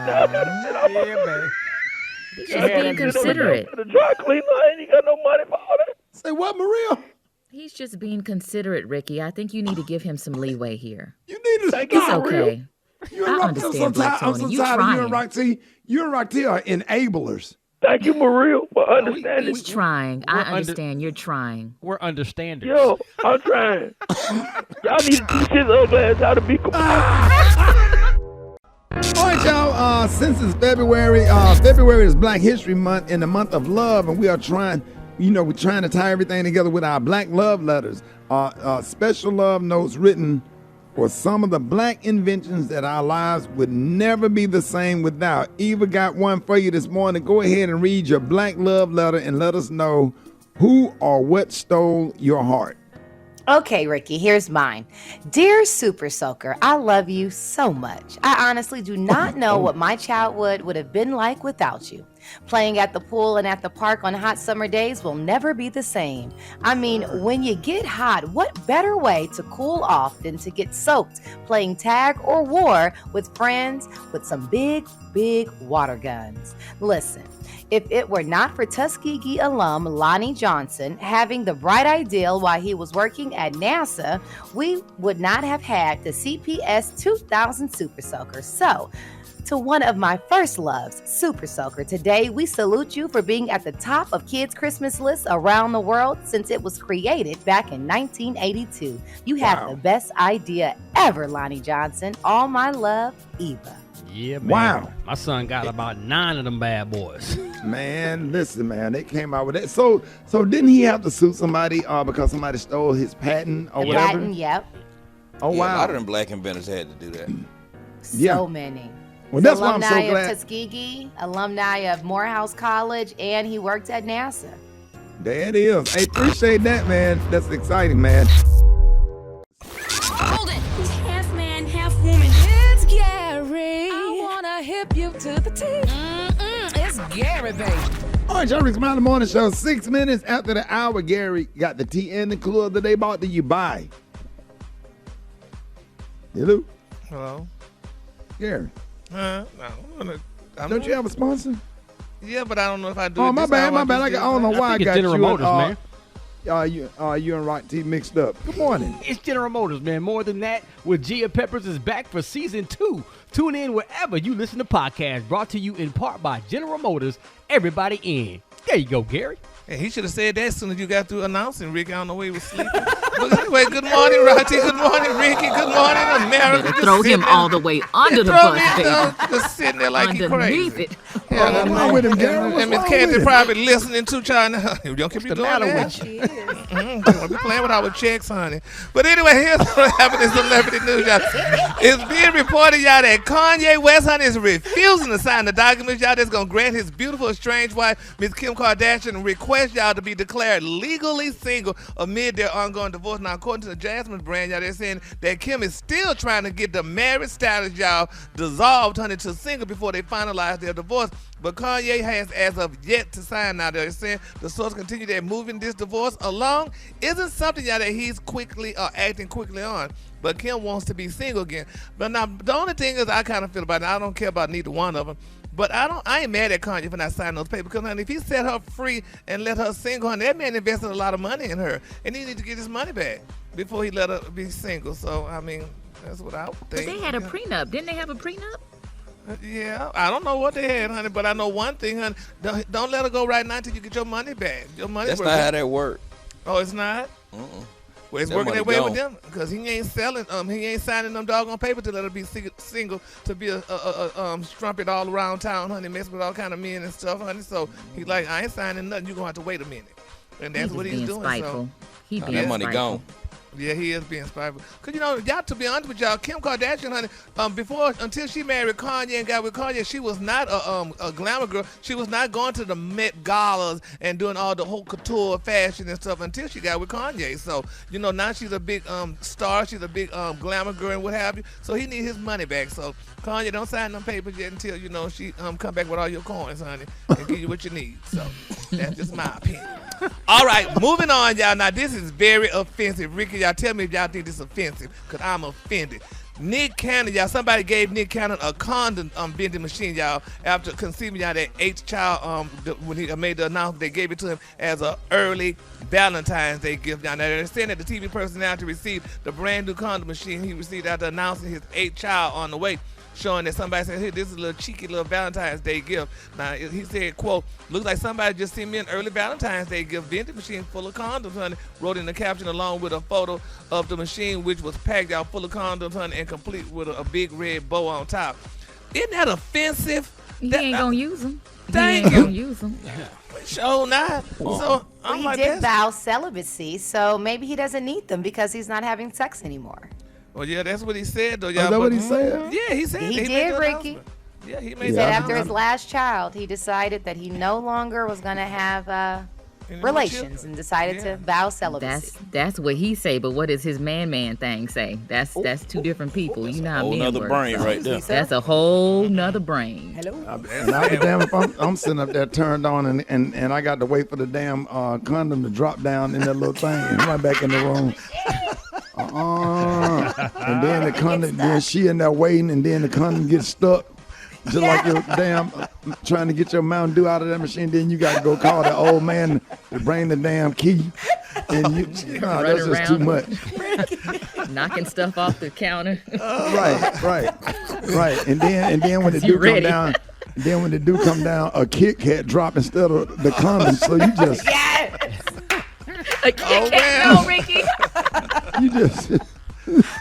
S5: Yeah, man.
S10: He's just being considerate.
S17: The dry cleaner ain't got no money for all that.
S1: Say what, Maria?
S10: He's just being considerate, Ricky. I think you need to give him some leeway here.
S1: You need to
S17: Thank
S1: stop.
S10: It's okay.
S1: I
S10: understand, Black Tony.
S1: I'm so
S10: You
S1: tired of you and
S10: trying.
S1: Roxy. You and Roxy are enablers.
S17: Thank you, Maria, for understanding.
S10: He's trying. I understand. You're trying.
S5: We're understanders.
S17: Yo, I'm trying. Y'all need to teach his ugly ass how to be
S1: All right, y'all. Since it's February, February is Black History Month and the month of love, and we are trying, we're trying to tie everything together with our Black love letters. Special love notes written for some of the Black inventions that our lives would never be the same without. Eva got one for you this morning. Go ahead and read your Black love letter and let us know who or what stole your heart.
S4: Okay, Ricky, here's mine. Dear Super Soaker, I love you so much. I honestly do not know what my childhood would have been like without you. Playing at the pool and at the park on hot summer days will never be the same. I mean, when you get hot, what better way to cool off than to get soaked playing tag or war with friends with some big, big water guns? Listen. If it were not for Tuskegee alum Lonnie Johnson having the bright idea while he was working at NASA, we would not have had the CPS 2000 Super Soaker. So, to one of my first loves, Super Soaker, today we salute you for being at the top of kids' Christmas lists around the world since it was created back in 1982. You had the best idea ever, Lonnie Johnson. All my love, Eva.
S5: Yeah, man.
S1: Wow.
S5: My son got about 9 of them bad boys.
S1: Man, listen, man, they came out with that. So didn't he have to sue somebody because somebody stole his patent or whatever?
S4: Patent, yep.
S1: Oh,
S7: yeah,
S1: wow.
S7: A lot of them Black inventors had to do that.
S4: So many.
S1: Well, that's why I'm
S4: alumni
S1: so glad.
S4: of Tuskegee, alumni of Morehouse College, and he worked at NASA.
S1: There it is. I appreciate that, man. That's exciting, man.
S11: Hold it. Half man, half woman. It's Gary. I wanna hip you to the teeth. It's Gary, baby.
S1: All right, y'all, Rickey Smiley Morning Show. 6 minutes after the hour, Gary got the tea and the clue of the day. Bought do you buy? Hello?
S6: Hello?
S1: Gary.
S6: No,
S1: Don't you have a sponsor?
S6: Yeah, but I don't know if I do.
S1: Oh, my bad. I don't know why I got
S5: General
S1: you.
S5: Motors, man.
S1: You and Rock T mixed up. Good morning.
S5: It's General Motors, man. More than that, with Gia Peppers is back for season 2. Tune in wherever you listen to podcasts. Brought to you in part by General Motors. Everybody in. There you go, Gary.
S6: Hey, he should have said that as soon as you got through announcing, Ricky. I don't know where he was sleeping. But anyway, good morning, Rocky. Good morning, Ricky. Good morning, America.
S10: Better throw him all the way under the bus, baby.
S6: Just sitting there like he
S10: Underneath
S6: crazy.
S10: it.
S6: Yeah,
S1: What's wrong with him, Gary? What's
S6: and Miss
S1: wrong
S6: Kathy
S1: with him?
S6: probably listening to trying to. Don't keep me doing
S5: matter
S6: that.
S5: with you?
S6: Don't be playing with our checks, honey. But anyway, here's what happened in celebrity news, y'all. It's being reported, y'all, that Kanye West, honey, is refusing to sign the documents, y'all, that's going to grant his beautiful estranged wife, Miss Kim Kardashian, and request y'all to be declared legally single amid their ongoing divorce. Now, according to the Jasmine brand, y'all, they're saying that Kim is still trying to get the marriage status, y'all, dissolved, honey, to single before they finalize their divorce. But Kanye has, as of yet, to sign. Now, they're saying the source continue that moving this divorce along isn't something, y'all, that he's quickly acting quickly on. But Kim wants to be single again. But now, the only thing is I kind of feel about it, I don't care about neither one of them. But I ain't mad at Kanye for not signing those papers, because, honey, if he set her free and let her single, honey, that man invested a lot of money in her, and he need to get his money back before he let her be single. So, I mean, that's what I would think.
S10: But they had a prenup. Didn't they have a prenup?
S6: Yeah, I don't know what they had, honey, but I know one thing, honey. Don't let her go right now until you get your money back. Your money.
S7: That's not how that works.
S6: Oh, it's not? Well, it's
S7: That
S6: working
S7: money
S6: that way
S7: gone.
S6: with them because he ain't selling. He ain't signing them doggone paper to let her be single to be a strumpet all around town, honey, messing with all kind of men and stuff, honey. So he's like, I ain't signing nothing. You gonna have to wait a minute, and that's what he's doing.
S10: Spiteful.
S6: So
S10: That
S7: money gone.
S6: Yeah, he is being spiteful. Cause y'all, to be honest with y'all, Kim Kardashian, honey, until she married Kanye and got with Kanye, she was not a glamour girl. She was not going to the Met Galas and doing all the whole couture fashion and stuff until she got with Kanye. So now she's a big star. She's a big glamour girl and what have you. So he need his money back. So Kanye, don't sign them papers yet until she come back with all your coins, honey, and give you what you need. So that's just my opinion. All right, moving on, y'all. Now, this is very offensive. Ricky, y'all tell me if y'all think this is offensive, because I'm offended. Nick Cannon, y'all, somebody gave Nick Cannon a condom vending machine, y'all, after conceiving y'all that 8th child, when he made the announcement, they gave it to him as an early Valentine's Day gift. Now, they're saying that the TV personality received the brand new condom machine he received after announcing his 8th child on the way, showing that somebody said, hey, this is a little cheeky little Valentine's Day gift. Now, he said, quote, looks like somebody just sent me an early Valentine's Day gift vending machine full of condoms, honey, wrote in the caption along with a photo of the machine, which was packed out full of condoms, honey, and complete with a big red bow on top. Isn't that offensive?
S10: He ain't going to use them.
S6: Thank
S10: he ain't
S6: you.
S10: going to use them.
S6: Sure not. So I'm
S4: he
S6: like,
S4: did vow celibacy, so maybe he doesn't need them because he's not having sex anymore.
S6: Well, yeah, that's what he said, though.
S1: Is
S6: Y'all,
S1: that what he said?
S6: Yeah, he said
S4: He
S6: that.
S4: did,
S6: made the
S4: Ricky.
S6: announcement. Yeah, he made
S4: He
S6: the
S4: said
S6: announcement.
S4: after his last child, he decided that he no longer was going to have relations and decided to vow celibacy.
S10: That's what he say, but what does his man thing say? That's two different people. You know how
S7: Whole
S10: men
S7: nother
S10: work.
S7: brain right there.
S10: That's a whole nother brain.
S4: Hello.
S1: And I'll be damn if I'm sitting up there turned on and I got to wait for the damn condom to drop down in that little thing and run back in the room. And then the condom, then she in there waiting, and then the condom gets stuck. Just like you're damn trying to get your Mountain Dew out of that machine, then you got to go call the old man to bring the damn key. And that's just too much.
S10: Knocking stuff off the counter.
S1: Right. And then when the Dew come down, come down, a Kit Kat drop instead of the condom. So you just
S10: a Kit Kat, no, Ricky.
S1: You just.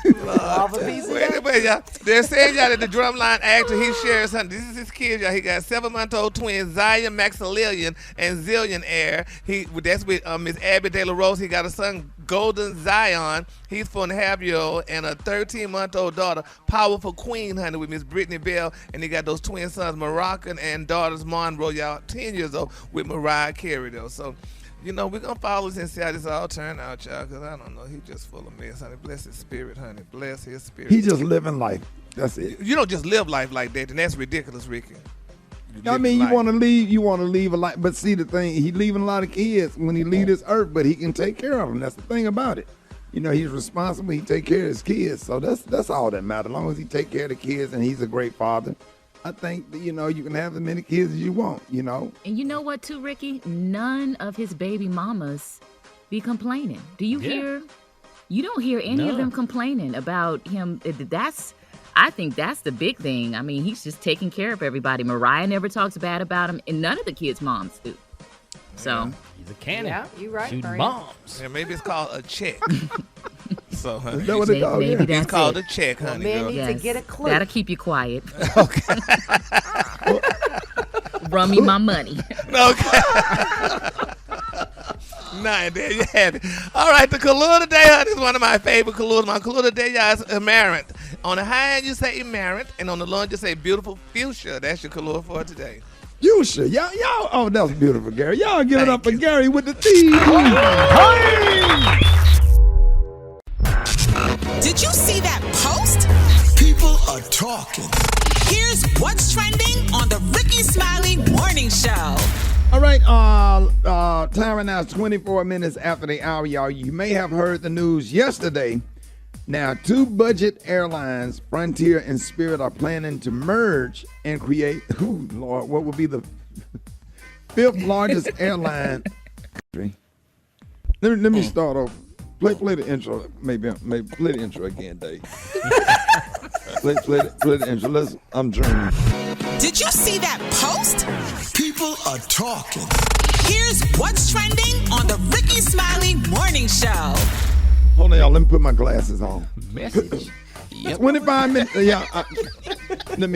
S6: Wait, y'all. They're saying, y'all, that the drumline actor, he shares something. This is his kid, y'all. He got 7-month-old twins, Zion Maximilian and Zillion Air. That's with Miss Abby De La Rose. He got a son, Golden Zion. He's 4.5-year-old, and a 13-month-old daughter, Powerful Queen, honey, with Miss Brittany Bell. And he got those twin sons, Moroccan and daughters, Monroe, y'all, 10 years old, with Mariah Carey, though. So, we're going to follow this and see how this all turn out, y'all, because I don't know. He just full of mess, honey. Bless his spirit, honey. Bless his spirit.
S1: He just living life. That's it.
S6: You don't just live life like that, and that's ridiculous, Ricky.
S1: I mean, you want to leave a life. But see, the thing, he leaving a lot of kids when he leave this earth, but he can take care of them. That's the thing about it. He's responsible. He take care of his kids. So that's all that matters. As long as he take care of the kids and he's a great father, I think that, you can have as many kids as you want, And
S10: you know what, too, Ricky? None of his baby mamas be complaining. Do you hear? You don't hear any of them complaining about him. I think that's the big thing. I mean, he's just taking care of everybody. Mariah never talks bad about him, and none of the kids' moms do. So
S5: he's a cannon.
S4: Yeah, you're right,
S5: shooting
S4: Maria.
S5: bombs.
S6: Yeah, maybe it's called a check. So, honey,
S1: Is that what they call it?
S10: maybe
S6: it's
S10: that's
S6: called
S10: it.
S6: a check, honey.
S4: Man
S6: Girl.
S4: needs to get a clue.
S10: That'll keep you quiet.
S6: Okay.
S10: Run me my money.
S6: Okay. Nah, there you have it. All right, the color today, honey, is one of my favorite colors. My color today, y'all, is amaranth. On the high end, you say amaranth, and on the low end, you say beautiful fuchsia. That's your color for today.
S1: Fuchsia, y'all. Oh, that was beautiful, Gary. Y'all give it up for Gary with the T.
S3: Did you see that post?
S18: People are talking.
S3: Here's what's trending on the Rickey Smiley Morning Show.
S1: All right, time right now is 24 minutes after the hour, y'all. You may have heard the news yesterday. Now, 2 budget airlines, Frontier and Spirit, are planning to merge and create, Lord, what would be the 5th largest airline country. Let me start off. Play the intro. Maybe play the intro again, Dave. play the intro. I'm dreaming.
S3: Did you see that post?
S18: People are talking.
S3: Here's what's trending on the Rickey Smiley Morning Show.
S1: Hold on, y'all. Let me put my glasses on.
S5: Message.
S1: 25 minutes. Let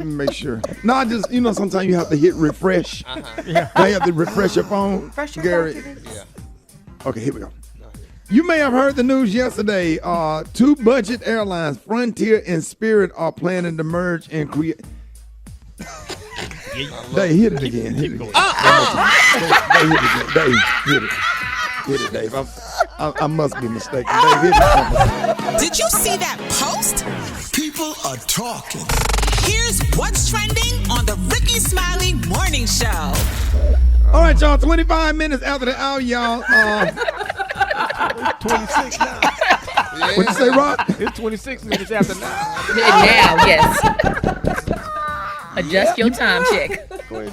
S1: me make sure. No, I just, sometimes you have to hit refresh.
S6: Yeah.
S1: I have to refresh your phone. Gary.
S6: Yeah.
S1: Okay, here we go. You may have heard the news yesterday. Two budget airlines, Frontier and Spirit, are planning to merge and create. Dave, hit it again. Hit it again. Dave, hit it. Hit it, Dave. I must be mistaken. Dave, hit it.
S3: Did you see that post?
S18: People are talking.
S3: Here's what's trending on the Rickey Smiley Morning Show.
S1: All right, y'all. 25 minutes after the hour, y'all.
S5: 26 now.
S1: What'd you say, Rob?
S5: It's 26 minutes after now.
S10: Now, yes. Adjust your time check.
S1: You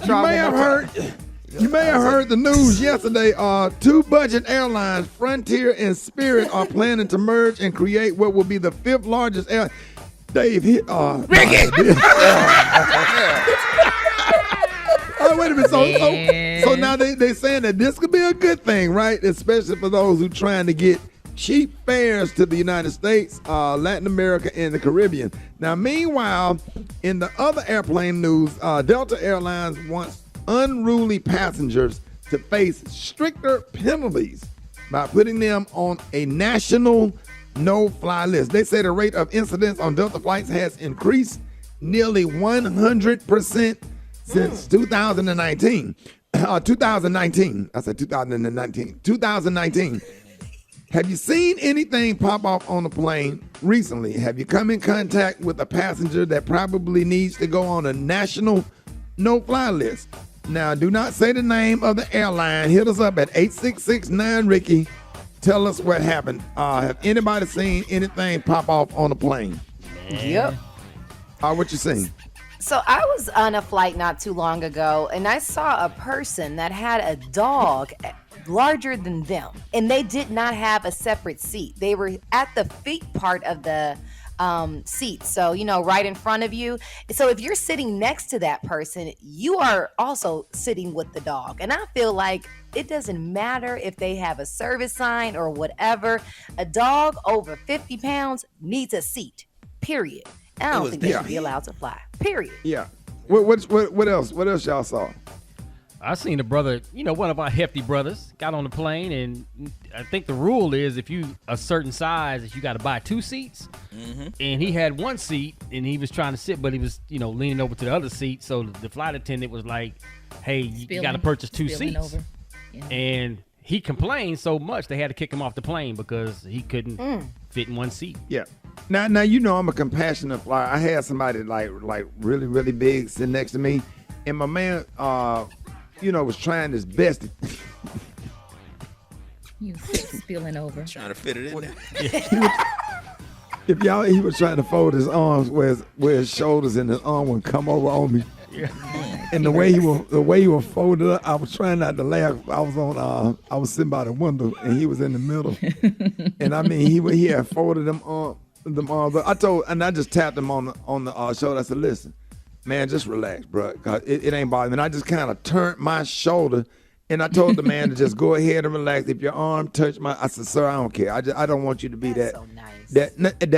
S1: may have heard the news yesterday. Two budget airlines, Frontier and Spirit, are planning to merge and create what will be the fifth largest air. Dave, hit. Ricky. Oh, wait a minute. So now they saying that this could be a good thing, right? Especially for those who trying to get cheap fares to the United States, Latin America, and the Caribbean. Now, meanwhile, in the other airplane news, Delta Airlines wants unruly passengers to face stricter penalties by putting them on a national no-fly list. They say the rate of incidents on Delta flights has increased nearly 100% since 2019. 2019. I said 2019. 2019. Have you seen anything pop off on the plane recently? Have you come in contact with a passenger that probably needs to go on a national no-fly list? Now, do not say the name of the airline. Hit us up at 866-9-RICKY. Tell us what happened. Have anybody seen anything pop off on the plane?
S4: Yep.
S1: What you seen?
S4: So I was on a flight not too long ago, and I saw a person that had a dog larger than them, and they did not have a separate seat. They were at the feet part of the seat, so right in front of you. So if you're sitting next to that person, you are also sitting with the dog. And I feel like it doesn't matter if they have a service sign or whatever. A dog over 50 pounds needs a seat, period. I don't think they should be allowed to fly, period.
S1: Yeah. What else? What else y'all saw?
S5: I seen a brother, one of our hefty brothers, got on the plane, and I think the rule is if you a certain size, that you got to buy two seats. Mm-hmm. And he had one seat, and he was trying to sit, but he was, leaning over to the other seat. So the flight attendant was like, "Hey, you got to purchase two seats." Yeah. And he complained so much they had to kick him off the plane because he couldn't fit in one seat.
S1: Yeah. Now I'm a compassionate flyer. I had somebody like really, really big sitting next to me, and my man, was trying his best.
S10: You spilling over.
S7: Trying to fit it in there.
S1: He was trying to fold his arms where his shoulders and his arm would come over on me. Yeah. And the way he was folded up, I was trying not to laugh. I was sitting by the window and he was in the middle. And I mean, he had folded them arms. But I just tapped him on the shoulder. I said, "Listen, man, just relax, bro. 'Cause it ain't bothering me." And I just kind of turned my shoulder, and I told the man to just go ahead and relax. If your arm touched I said, "Sir, I don't care. I don't want you to be that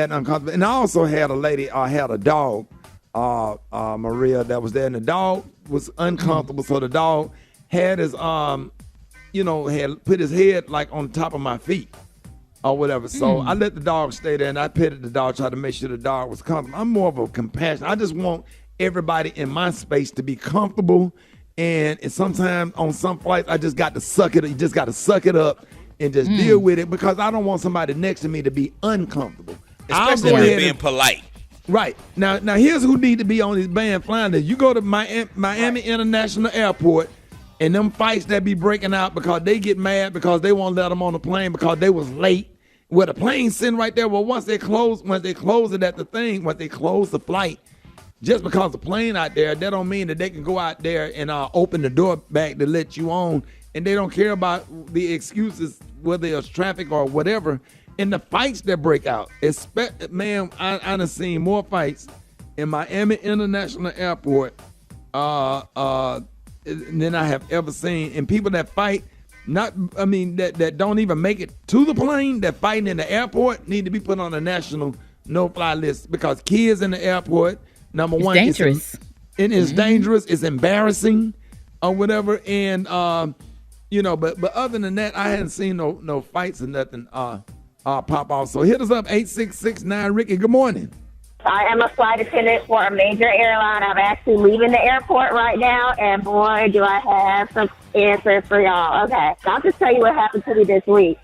S1: uncomfortable." And I also had a lady. I had a dog, Maria, that was there, and the dog was uncomfortable. So the dog had his had put his head like on top of my feet or whatever. So I let the dog stay there, and I petted the dog, tried to make sure the dog was comfortable. I'm more of a compassion. I just want everybody in my space to be comfortable, and sometimes on some flights I just got to suck it. You just got to suck it up and just deal with it, because I don't want somebody next to me to be uncomfortable,
S7: especially if they're being polite.
S1: Right now, here's who need to be on this band flying list. You go to Miami International Airport, and them fights that be breaking out because they get mad because they won't let them on the plane because they was late. Well, the plane's sitting right there. Well, once they close it at the thing, once they close the flight, just because the plane out there, that don't mean that they can go out there and open the door back to let you on, and they don't care about the excuses, whether it's traffic or whatever. And the fights that break out, man, I done seen more fights in Miami International Airport than I have ever seen. And people that fight, that don't even make it to the plane, that fighting in the airport, need to be put on a national no-fly list because kids in the airport, number one,
S10: dangerous.
S1: It is dangerous. It's embarrassing, or whatever. And but other than that, I hadn't seen no fights or nothing pop off. So hit us up 8669 Ricky. Good morning.
S16: I am a flight attendant for a major airline. I'm actually leaving the airport right now, and boy, do I have some answers for y'all. Okay, so I'll just tell you what happened to me this week.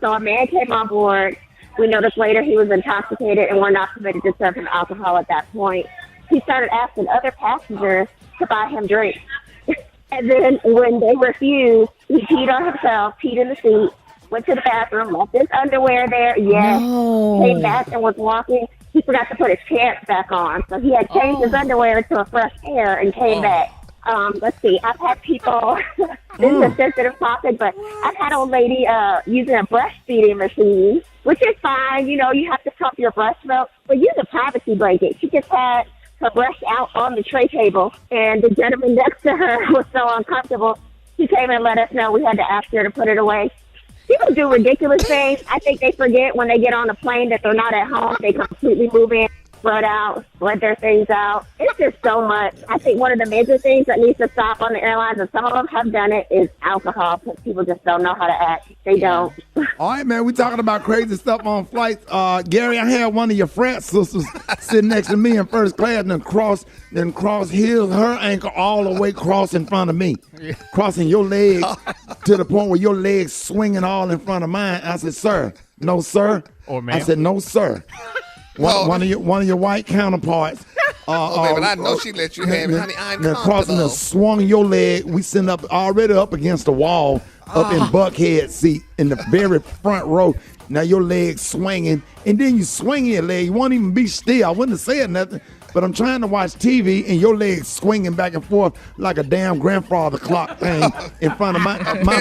S16: So a man came on board. We noticed later he was intoxicated and were not permitted to serve him alcohol at that point. He started asking other passengers to buy him drinks. And then when they refused, he peed on himself, peed in the seat, went to the bathroom, left his underwear there, came back and was walking. He forgot to put his pants back on. So he had changed his underwear to a fresh pair and came back. Let's see. I've had people, this is a sensitive topic, but I've had old lady using a breastfeeding machine, which is fine. You have to pump your breast milk, but use a privacy blanket. She just had her breast out on the tray table, and the gentleman next to her was so uncomfortable. He came and let us know we had to ask her to put it away. People do ridiculous things. I think they forget when they get on a plane that they're not at home. They completely move in, spread their things out. It's just so much. I think one of the major things that needs to stop on the airlines, and some of them have done it, is alcohol, because people just don't know how to act. They don't.
S1: All right, man, we talking about crazy stuff on flights. Gary, I had one of your frat sisters sitting next to me in first class and then cross her ankle all the way cross in front of me, crossing your leg to the point where your legs swinging all in front of mine. I said, sir, no, sir.
S6: Or ma'am.
S1: I said, no, sir. One of your white counterparts.
S6: Baby, I know she let you have it, honey. I'm
S1: crossing and swung your leg. We sitting already up against the wall, up in Buckhead seat in the very front row. Now your leg swinging, and then you swing your leg. You won't even be still. I wouldn't have said nothing, but I'm trying to watch TV, and your legs swinging back and forth like a damn grandfather clock thing in front of my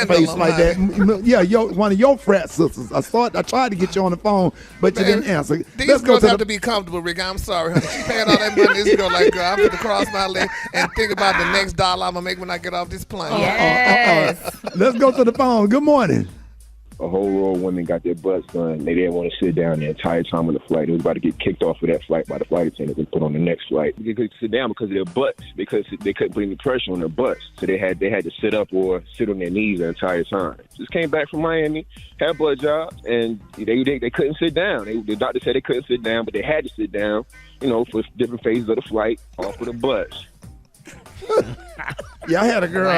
S1: face like that. Yeah, one of your frat sisters. I tried to get you on the phone, but you didn't answer.
S6: These girls have to be comfortable, Rick. I'm sorry, honey. She paying all that money. This girl like, girl, I'm going to cross my leg and think about the next dollar I'm going to make when I get off this plane.
S1: Yes. Let's go to the phone. Good morning.
S19: A whole row of women got their butts done. They didn't want to sit down the entire time on the flight. They was about to get kicked off of that flight by the flight attendants and put on the next flight. They couldn't sit down because of their butts, because they couldn't put any pressure on their butts. So they had to sit up or sit on their knees the entire time. Just came back from Miami, had butt jobs, and they couldn't sit down. The doctor said they couldn't sit down, but they had to sit down, for different phases of the flight off of the butts.
S1: Yeah, I had a girl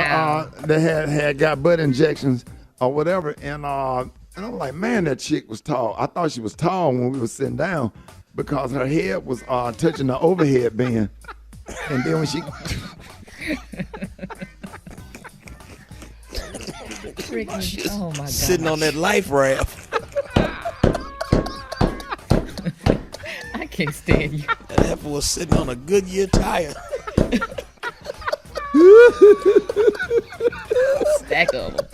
S1: that had got butt injections or whatever, and I'm like, man, that chick was tall. I thought she was tall when we were sitting down because her head was touching the overhead bin, and then when she
S10: oh my God,
S7: sitting on that life raft.
S10: I can't stand you.
S7: That heifer was sitting on a Goodyear tire.
S10: Stack of them.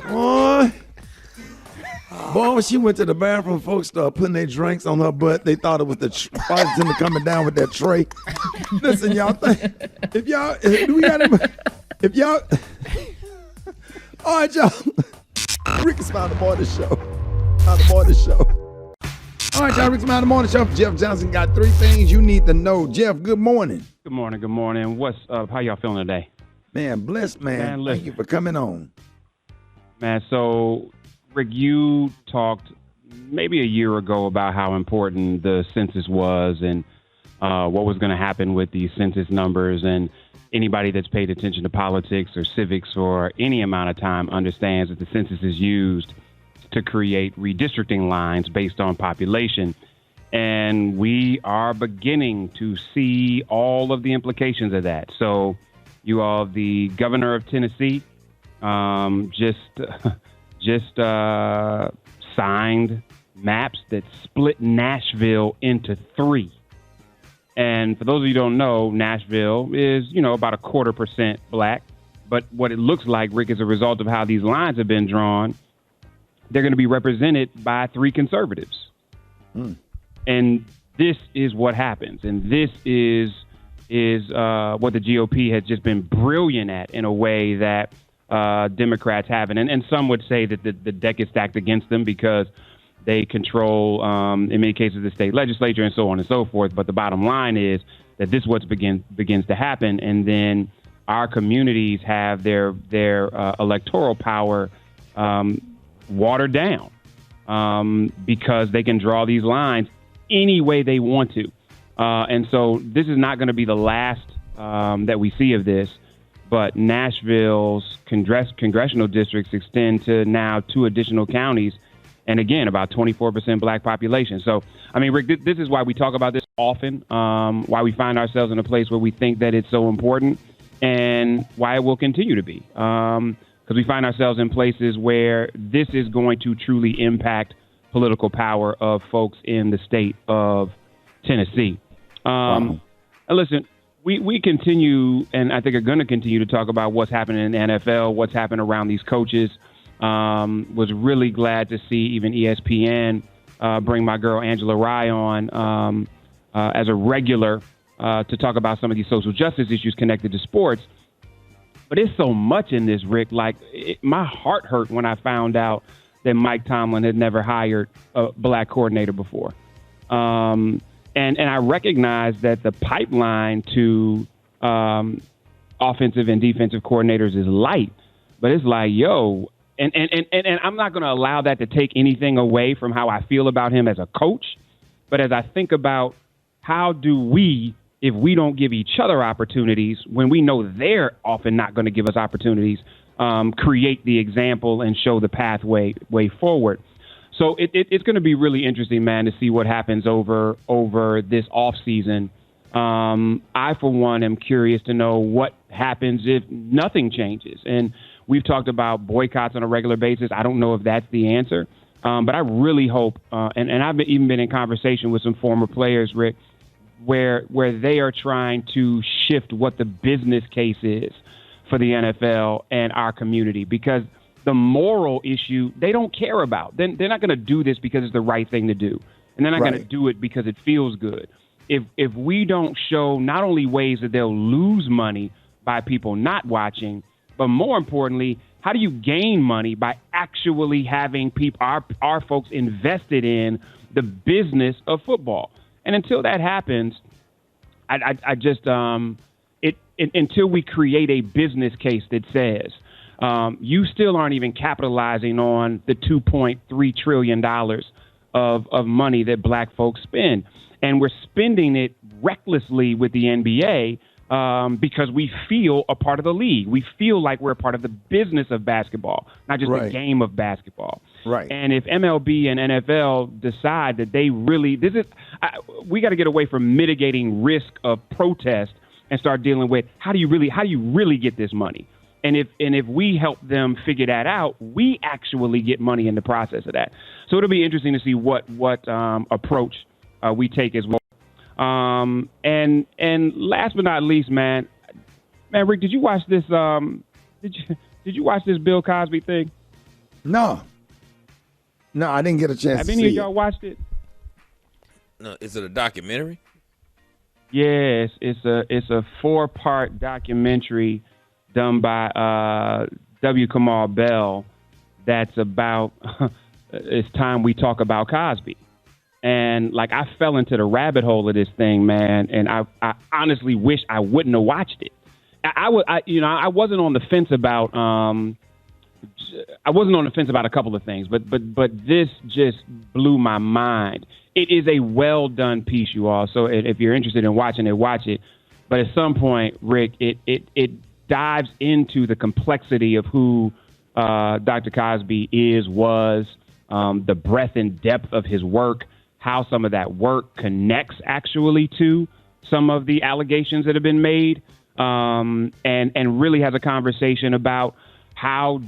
S1: Boy, when she went to the bathroom, folks started putting their drinks on her butt. They thought it was the flight attendant coming down with that tray. Listen, y'all, all right, y'all. Rickey Smiley Morning Show. All right, y'all, Rickey Smiley Morning Show. Jeff Johnson got 3 things you need to know. Jeff, good morning.
S20: Good morning. What's up? How y'all feeling today?
S1: Man, blessed, man. Thank you for coming on.
S20: Man, so, Rick, you talked maybe a year ago about how important the census was and what was going to happen with these census numbers. And anybody that's paid attention to politics or civics for any amount of time understands that the census is used to create redistricting lines based on population. And we are beginning to see all of the implications of that. So you all, the governor of Tennessee, just signed maps that split Nashville into 3. And for those of you who don't know, Nashville is, about 0.25% black. But what it looks like, Rick, as a result of how these lines have been drawn, they're going to be represented by 3 conservatives. And this is what happens. And this is what the GOP has just been brilliant at, in a way that Democrats have it. And some would say that the deck is stacked against them because they control, in many cases, the state legislature and so on and so forth. But the bottom line is that this is what begins to happen. And then our communities have their electoral power watered down because they can draw these lines any way they want to. And so this is not going to be the last that we see of this. But Nashville's congressional districts extend to now 2 additional counties. And again, about 24% black population. So, I mean, Rick, this is why we talk about this often, why we find ourselves in a place where we think that it's so important and why it will continue to be. Because we find ourselves in places where this is going to truly impact political power of folks in the state of Tennessee. And listen, we continue, and I think are going to continue to talk about what's happening in the NFL, what's happened around these coaches. Was really glad to see even ESPN bring my girl Angela Rye on as a regular to talk about some of these social justice issues connected to sports. But it's so much in this, Rick. Like, my heart hurt when I found out that Mike Tomlin had never hired a black coordinator before. And I recognize that the pipeline to offensive and defensive coordinators is light. But it's like, yo, and I'm not going to allow that to take anything away from how I feel about him as a coach. But as I think about how do we, if we don't give each other opportunities when we know they're often not going to give us opportunities, create the example and show the pathway forward. So it's going to be really interesting, man, to see what happens over this offseason. I, for one, am curious to know what happens if nothing changes. And we've talked about boycotts on a regular basis. I don't know if that's the answer. But I really hope, and I've even been in conversation with some former players, Rick, where they are trying to shift what the business case is for the NFL and our community, because the moral issue they don't care about. They're not going to do this because it's the right thing to do, and they're not going to do it because it feels good. If we don't show not only ways that they'll lose money by people not watching, but more importantly, how do you gain money by actually having people, our folks, invested in the business of football? And until that happens, I just until we create a business case that says you still aren't even capitalizing on the $2.3 trillion of money that black folks spend, and we're spending it recklessly with the NBA. Because we feel a part of the league. We feel like we're a part of the business of basketball, not just the game of basketball. Right. And if MLB and NFL decide that they really, we got to get away from mitigating risk of protest and start dealing with how do you really get this money? And if we help them figure that out, we actually get money in the process of that. So it'll be interesting to see what approach we take as well. And last but not least, man, Rick, did you watch this? Did you watch this Bill Cosby thing?
S1: No, I didn't get a chance.
S20: Have
S1: to
S20: any
S1: see
S20: of y'all watched it?
S7: No, is it a documentary?
S20: Yes, it's a 4-part documentary done by W. Kamau Bell. That's about it's time we talk about Cosby. And like, I fell into the rabbit hole of this thing, man. And I honestly wish I wouldn't have watched it. I wasn't on the fence about a couple of things, but this just blew my mind. It is a well done piece, you all. So if you're interested in watching it, watch it. But at some point, Rick, it dives into the complexity of who Dr. Cosby was, the breadth and depth of his work, how some of that work connects actually to some of the allegations that have been made, and really has a conversation about how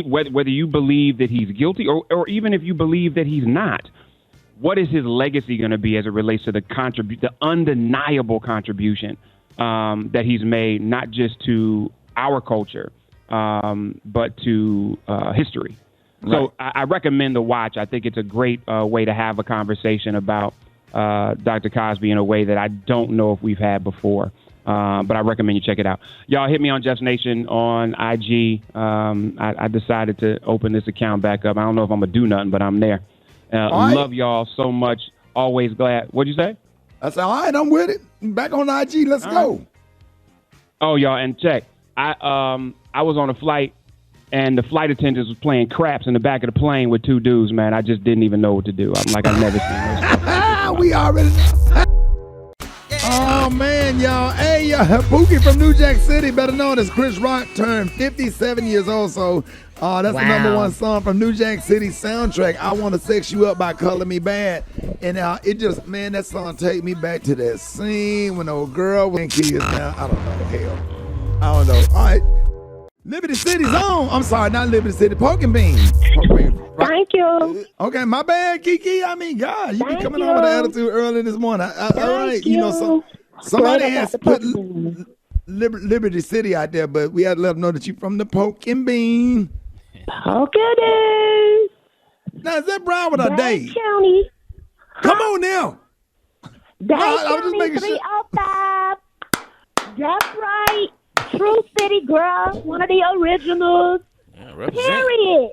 S20: whether you believe that he's guilty or even if you believe that he's not, what is his legacy going to be as it relates to the undeniable contribution that he's made, not just to our culture, but to history. So I recommend the watch. I think it's a great way to have a conversation about Dr. Cosby in a way that I don't know if we've had before. But I recommend you check it out. Y'all hit me on Jeff's Nation on IG. I decided to open this account back up. I don't know if I'm going to do nothing, but I'm there.
S1: Right.
S20: Love y'all so much. Always glad. What'd you say?
S1: I said, all right, I'm with it. Back on IG. Let's go.
S20: Right. Oh, y'all, and check. I was on a flight, and the flight attendants was playing craps in the back of the plane with two dudes, man. I just didn't even know what to do. I'm like, I've never seen this.
S1: We already know. Oh, man, y'all. Hey, Pookie from New Jack City, better known as Chris Rock, turned 57 years old. So that's the number one song from New Jack City soundtrack, I Want to Sex You Up by Color Me Bad. And it just, man, that song take me back to that scene when the old girl was in kids now. I don't know. Hell. I don't know. All right. Liberty City's on. I'm sorry, not Liberty City. Poke and Bean. Right.
S15: Thank you.
S1: Okay, my bad, Kiki. I mean, God, you be coming on with an attitude early this morning. All right, somebody has put Liberty City out there, but we had to let them know that you're from the Poke and Bean.
S15: Poke and Bean.
S1: Now, is that Broward or Dade?
S15: County.
S1: Come on now.
S15: Dade
S1: I was just
S15: County
S1: making sure.
S15: 305. That's right. True City girl. One of the originals. Period.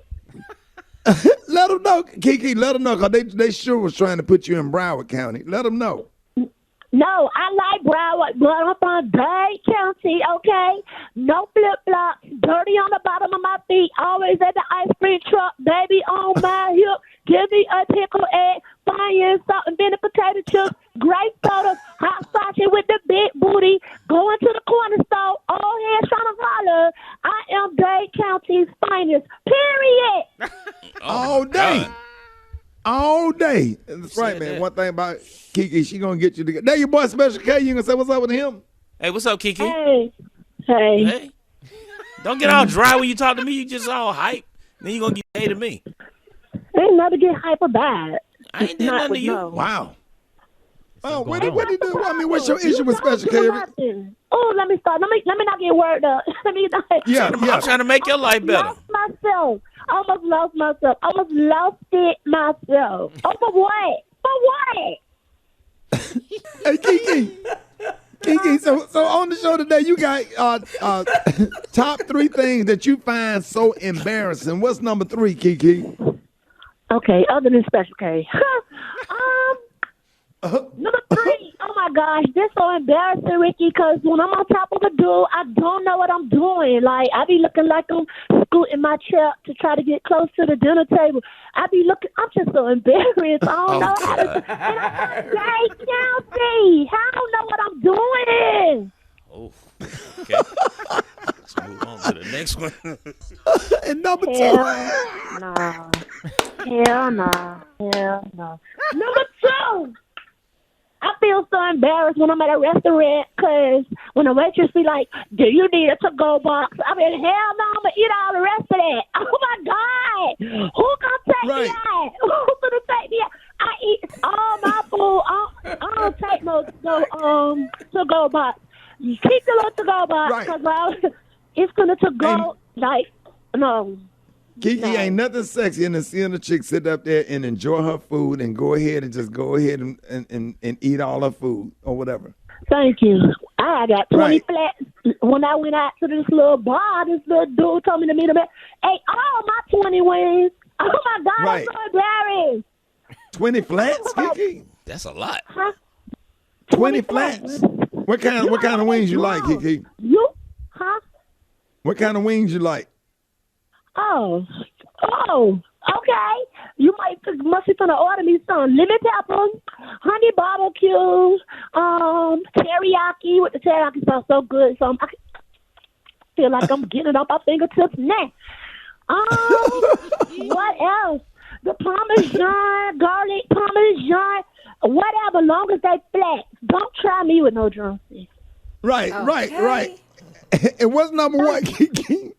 S1: Let them know, Kiki. Let them know, because they sure was trying to put you in Broward County. Let them know.
S15: No, I like Broward, but I'm from Dade County, okay? No flip-flops, dirty on the bottom of my feet, always at the ice cream truck, baby on my hip, give me a pickle egg, fire, salt and vinegar potato chips, grape soda, hot sausage with the big booty, going to the corner store, all hands trying to holler. I am Dade County's finest, period.
S1: All day. All day. That's right, man. One thing about Kiki, she gonna get you together. There your boy Special K. You gonna say what's up with him?
S7: Hey, what's up, Kiki?
S15: Hey.
S7: Don't get all dry when you talk to me. You just all hype. Then you gonna get paid to me.
S15: Ain't nothing to get hype about.
S7: I ain't did nothing to you.
S15: No.
S1: Wow. Oh, what do you do? I mean, what's your issue with Special K?
S15: Oh, let me start. Let me not get worked up. Let me not.
S7: I'm trying to make your life better.
S15: Lost myself. Almost lost myself. Almost lost it myself. Oh, for what? For what?
S1: Hey, Kiki, so on the show today, you got top 3 things that you find so embarrassing. What's number 3, Kiki?
S15: Okay, other than Special K. Number 3, oh my gosh, this so embarrassing, Ricky, because when I'm on top of a dude, I don't know what I'm doing. Like, I be looking like I'm scooting my chair to try to get close to the dinner table. I'm just so embarrassed. I don't know how to, and I'm from Dade County. I don't know what I'm doing.
S7: Oh, okay. Let's move on to the next one.
S1: And number 2.
S15: Hell no. Number 2. I feel so embarrassed when I'm at a restaurant because when the waitress be like, do you need a to-go box? I mean, hell no, I'm going to eat all the rest of that. Oh, my God. Who going to take me out? Who's going to take me out? I eat all my food. I don't take no to-go box. You keep the little to-go box because it's going to go, like, no.
S1: Kiki ain't nothing sexy than seeing a chick sit up there and enjoy her food and go ahead and eat all her food or whatever.
S15: Thank you. I got 20 flats. When I went out to this little bar, this little dude told me to meet him at, ate all my 20 wings. Oh, my God, I'm so embarrassed.
S1: 20 flats, Kiki?
S7: That's a lot.
S15: Huh?
S1: 20 flats? What kind of wings you like, Kiki?
S15: You? Huh?
S1: What kind of wings you like?
S15: Oh, okay. You must be gonna order me some lemon pepper, honey barbecue, teriyaki with the teriyaki sauce so good. So I feel like I'm getting it off my fingertips now. What else? The Parmesan, garlic Parmesan, whatever. Long as they flat. Don't try me with no drumsticks.
S1: Right. And what's number 1, Kiki?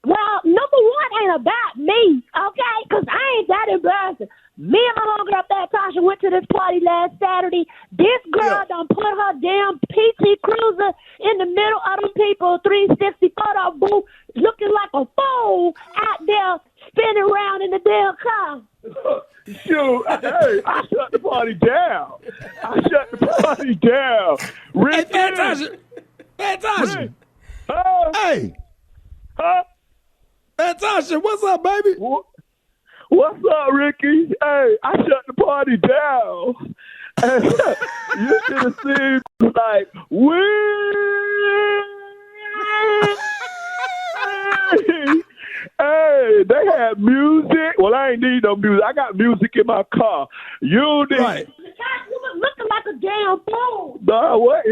S15: Well, number 1 ain't about me, okay? Because I ain't that embarrassing. Me and my homegirl up there, Tasha, went to this party last Saturday. This girl done put her damn PT Cruiser in the middle of them people, 360 photo booth, looking like a fool out there spinning around in the damn car.
S13: Shoot, hey, I shut the party down. Ricky.
S1: Fantastic.
S13: Hey.
S1: Huh? Fantastic. What's up, baby?
S13: What's up, Ricky? Hey, I shut the party down. And you should have seen, like, hey, they had music. Well, I ain't need no music. I got music in my car. You need. Right.
S15: You was looking like a damn fool.
S13: Nah, what?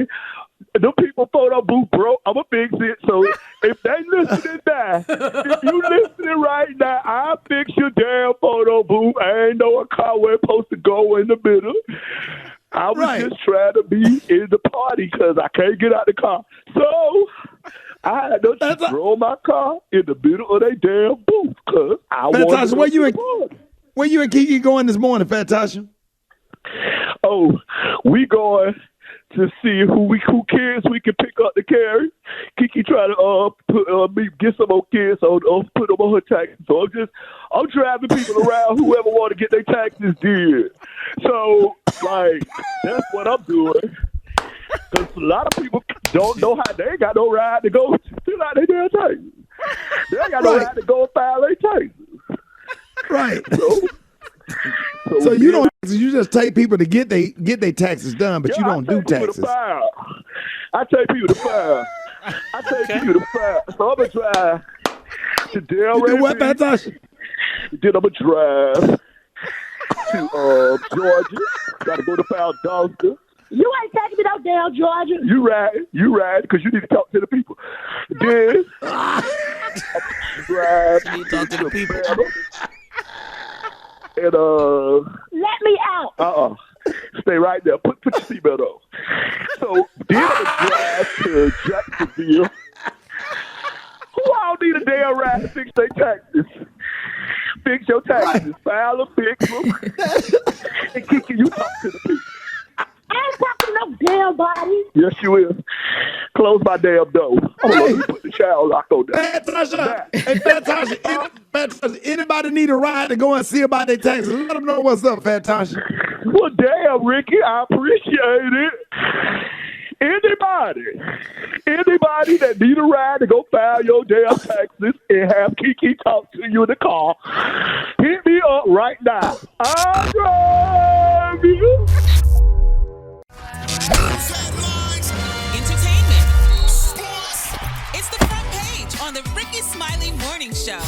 S13: The people photo booth broke. I'm a fix it. So if they listening now, if you listening right now, I'll fix your damn photo booth. I ain't know a car was supposed to go in the middle. I was just trying to be in the party because I can't get out the car. So I had to throw my car in the middle of their damn booth because I wanted to
S1: where you and Kiki going this morning, Fantastic?
S13: Oh, we going to see who kids we can pick up to carry. Kiki trying to get some more kids, so put them on her taxes. So I'm driving people around, whoever want to get their taxes did. So, like, that's what I'm doing. Because a lot of people don't know how they ain't got no ride to go fill out their damn taxes. They ain't got no ride to go file their taxes.
S1: Right. So you don't. You just take people to get their taxes done, but you don't do taxes.
S13: I take people to file. So I'm gonna drive to Delray.
S1: What, Fantastic?
S13: Then I'm gonna drive to Georgia. Got to go to Valdosta.
S15: You ain't taking me no damn Georgia.
S13: You ride, because you need to talk to the people. Then drive.
S7: You need to talk to the people.
S13: And
S15: let me out.
S13: Stay right there. Put your seatbelt on. So then I'm gonna drive to Jacksonville. Who all need a damn ride to fix their taxes? Fix your taxes. File them, fix them. And Kiki, you talk to the people.
S15: I ain't talking no damn body.
S13: Yes, you will. Close my damn door. I'm gonna put the shower lock on that.
S1: Hey, Fantastic. Anybody need a ride to go and see about their taxes? Let them know what's up, Fantastic.
S13: Well, damn, Ricky, I appreciate it. Anybody that need a ride to go file your damn taxes and have Kiki talk to you in the car, hit me up right now. I'll drive you.
S3: News headlines, entertainment, sports. It's the front page on the Rickey Smiley Morning Show.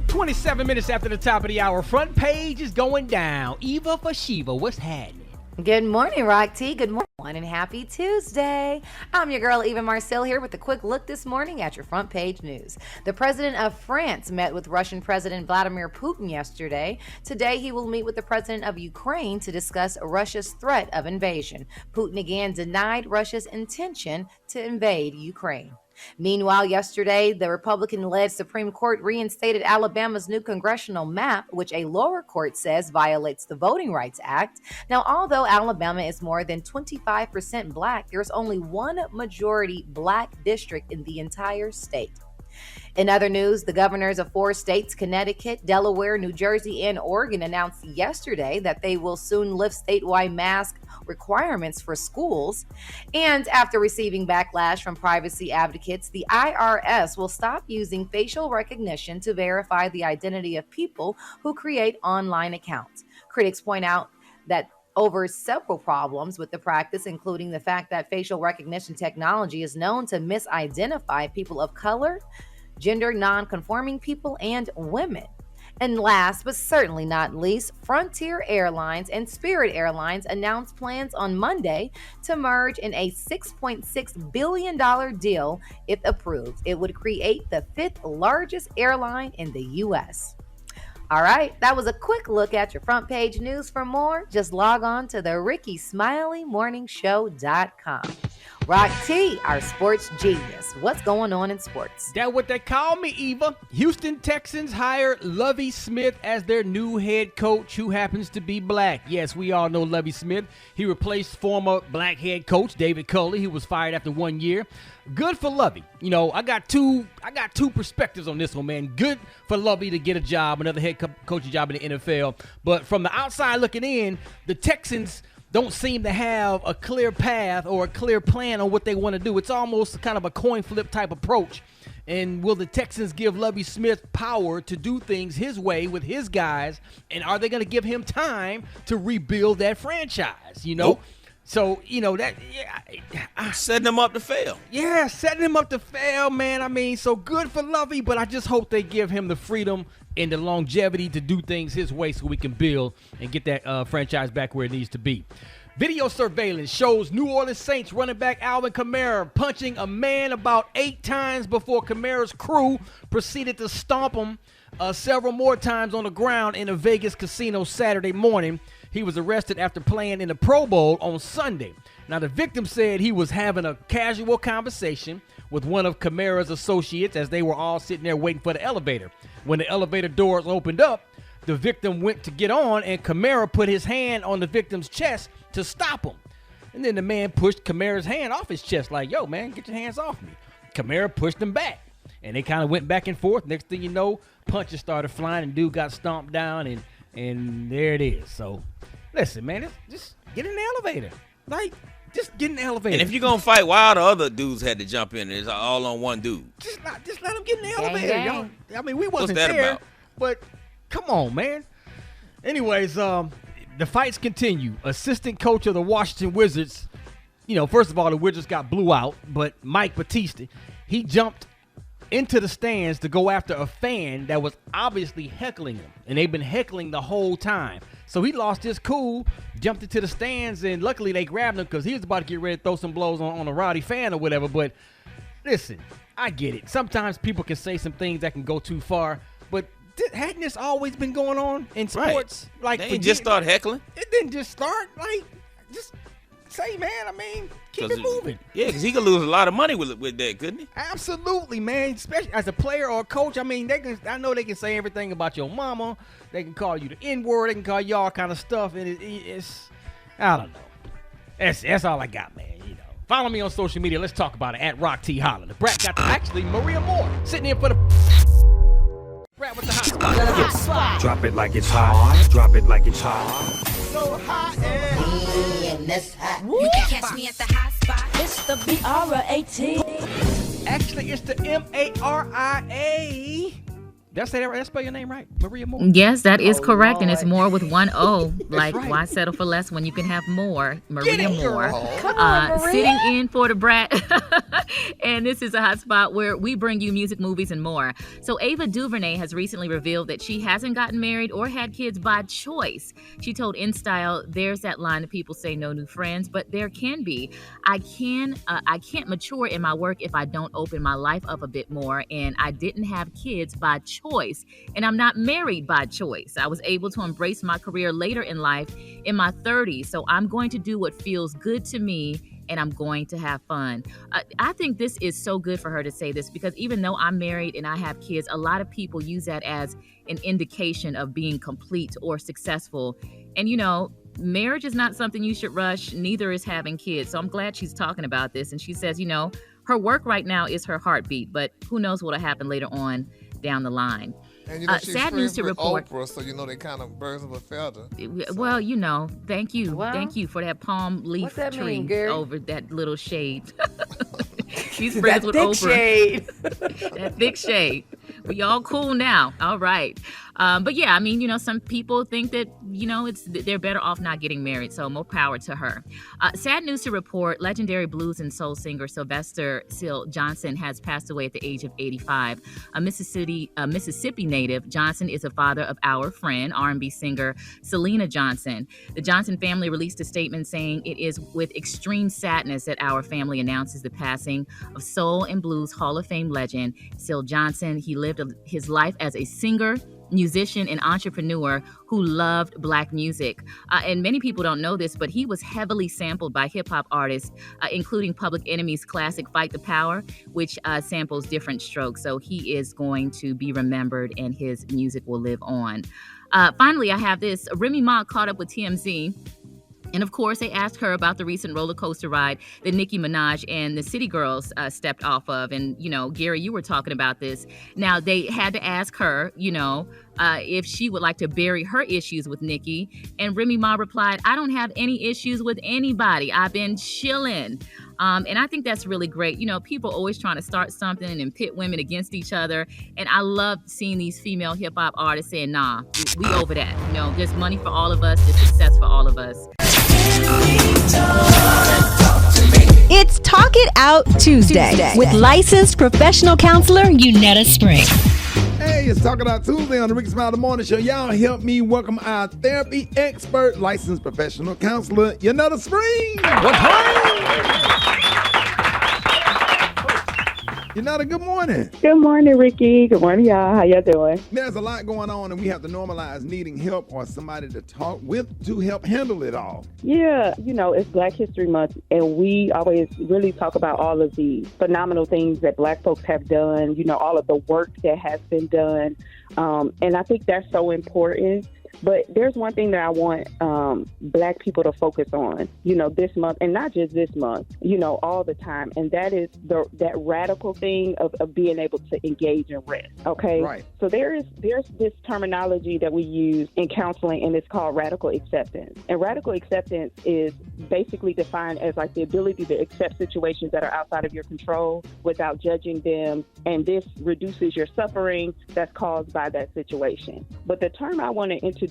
S5: 27 minutes after the top of the hour, front page is going down. Eva for Shiva, what's happening?
S4: Good morning, Rock T. Good morning and happy Tuesday. I'm your girl, Eva Marcel, here with a quick look this morning at your front page news. The president of France met with Russian President Vladimir Putin yesterday. Today, he will meet with the president of Ukraine to discuss Russia's threat of invasion. Putin again denied Russia's intention to invade Ukraine. Meanwhile, yesterday, the Republican-led Supreme Court reinstated Alabama's new congressional map, which a lower court says violates the Voting Rights Act. Now, although Alabama is more than 25% black, there's only one majority black district in the entire state. In other news, the governors of 4 states, Connecticut, Delaware, New Jersey, and Oregon, announced yesterday that they will soon lift statewide mask requirements for schools. And after receiving backlash from privacy advocates, the IRS will stop using facial recognition to verify the identity of people who create online accounts. Critics point out that over several problems with the practice, including the fact that facial recognition technology is known to misidentify people of color, gender non-conforming people, and women. And last but certainly not least, Frontier Airlines and Spirit Airlines announced plans on Monday to merge in a $6.6 billion deal if approved. It would create the 5th largest airline in the U.S. All right, that was a quick look at your front page news. For more, just log on to the RickeySmileyMorningShow.com. Rock T, our sports genius. What's going on in sports?
S5: That's what they call me, Eva. Houston Texans hire Lovie Smith as their new head coach, who happens to be black. Yes, we all know Lovie Smith. He replaced former black head coach David Culley, who was fired after 1 year. Good for Lovie. You know, I got two perspectives on this one, man. Good for Lovie to get a job, another head coaching job in the NFL. But from the outside looking in, the Texans don't seem to have a clear path or a clear plan on what they want to do. It's almost kind of a coin flip type approach. And will the Texans give Lovie Smith power to do things his way with his guys? And are they going to give him time to rebuild that franchise?
S7: Nope.
S5: So,
S7: setting him up to fail.
S5: Yeah, setting him up to fail, man. I mean, so good for Lovey, but I just hope they give him the freedom and the longevity to do things his way so we can build and get that franchise back where it needs to be. Video surveillance shows New Orleans Saints running back Alvin Kamara punching a man about 8 times before Kamara's crew proceeded to stomp him several more times on the ground in a Vegas casino Saturday morning. He was arrested after playing in the Pro Bowl on Sunday. Now, the victim said he was having a casual conversation with one of Kamara's associates as they were all sitting there waiting for the elevator. When the elevator doors opened up, the victim went to get on, and Kamara put his hand on the victim's chest to stop him. And then the man pushed Kamara's hand off his chest like, yo, man, get your hands off me. Kamara pushed him back, and they kind of went back and forth. Next thing you know, punches started flying, and dude got stomped down, and there it is. So, listen, man, just get in the elevator. Like, just get in the elevator.
S7: And if you're going to fight, why all the other dudes had to jump in? It's all on one dude.
S5: Just let him get in the elevator, y'all. I mean, we wasn't
S7: What's that
S5: there,
S7: about?
S5: but come on, man. Anyways, the fights continue. Assistant coach of the Washington Wizards, first of all, the Wizards got blew out, but Mike Batista, he jumped into the stands to go after a fan that was obviously heckling him, and they've been heckling the whole time. So he lost his cool, jumped into the stands, and luckily they grabbed him because he was about to get ready to throw some blows on a rowdy fan or whatever. But listen, I get it. Sometimes people can say some things that can go too far, but hadn't this always been going on in sports?
S7: Right.
S5: Like,
S7: they didn't just start heckling.
S5: It didn't just start. Like, just say, man, I mean, keep it moving.
S7: Yeah, because he could lose a lot of money with that, couldn't he?
S5: Absolutely, man. Especially as a player or a coach. I mean, I know they can say everything about your mama. They can call you the N-word. They can call you all kind of stuff. And it's, I don't know. That's all I got, man. Follow me on social media. Let's talk about it at Rock T. Holland. The Brat got actually Maria Moore sitting in for the Brat with the hot spot.
S8: Drop it like it's hot. Drop it like it's hot.
S9: So hot and that's hot. You can catch me at the hot spot.
S11: It's the B-R-A-T.
S5: Actually, it's the M-A-R-I-A. Did I say that right? Did I spell your name right? Maria Moore?
S10: Yes, that is correct,
S5: Lord.
S10: and it's more with one O. Like,
S5: right.
S10: Why settle for less when you can have more? Maria Moore.
S11: Come on, Maria.
S10: Sitting in for the Brat. And this is a hot spot where we bring you music, movies, and more. So Ava DuVernay has recently revealed that she hasn't gotten married or had kids by choice. She told InStyle, there's that line that people say no new friends, but there can be. I can't mature in my work if I don't open my life up a bit more, and I didn't have kids by choice, and I'm not married by choice. I was able to embrace my career later in life in my 30s, so I'm going to do what feels good to me, and I'm going to have fun. I think this is so good for her to say this, because even though I'm married and I have kids, a lot of people use that as an indication of being complete or successful. And marriage is not something you should rush, neither is having kids. So I'm glad she's talking about this. And she says, her work right now is her heartbeat, but who knows what'll happen later on down the line.
S6: And she's
S10: sad news to report.
S6: Oprah, so they kind of birds of a feather.
S10: Well, thank you.
S4: Well,
S10: Thank you for that palm leaf
S4: that
S10: tree
S4: mean, Gary?
S10: over that little shade. She's friends with Oprah.
S4: Shade.
S10: That thick shade. We all cool now. All right. But yeah, I mean, some people think that, they're better off not getting married. So more power to her. Sad news to report, legendary blues and soul singer Sylvester Syl Johnson has passed away at the age of 85. A Mississippi native, Johnson is the father of our friend, R&B singer Selena Johnson. The Johnson family released a statement saying it is with extreme sadness that our family announces the passing of soul and blues Hall of Fame legend Syl Johnson. He lived his life as a singer, musician, and entrepreneur who loved Black music. And many people don't know this, but he was heavily sampled by hip-hop artists, including Public Enemy's classic Fight the Power, which samples Different Strokes. So he is going to be remembered and his music will live on. Finally, I have this. Remy Ma caught up with TMZ And of course, they asked her about the recent roller coaster ride that Nicki Minaj and the City Girls stepped off of. And, Gary, you were talking about this. Now, they had to ask her, if she would like to bury her issues with Nicki. And Remy Ma replied, I don't have any issues with anybody. I've been chilling. And I think that's really great. People always trying to start something and pit women against each other. And I love seeing these female hip hop artists saying, nah, we over that. There's money for all of us. There's success for all of us.
S21: It's Talk It Out Tuesday with licensed professional counselor Unetta Spring.
S1: Hey, it's Talk It Out Tuesday on the Rickey Smiley Morning Show. Y'all help me welcome our therapy expert, licensed professional counselor Unetta Spring. Unetta, good morning.
S12: Good morning, Ricky. Good morning, y'all. How y'all doing?
S1: There's a lot going on, and we have to normalize needing help or somebody to talk with to help handle it all.
S12: Yeah, it's Black History Month, and we always really talk about all of the phenomenal things that Black folks have done, all of the work that has been done. And I think that's so important. But there's one thing that I want Black people to focus on, this month, and not just this month, all the time. And that is that radical thing of being able to engage in rest. Okay.
S1: Right.
S12: So there's this terminology that we use in counseling, and it's called radical acceptance. And radical acceptance is basically defined as like the ability to accept situations that are outside of your control without judging them. And this reduces your suffering that's caused by that situation. But the term I want to introduce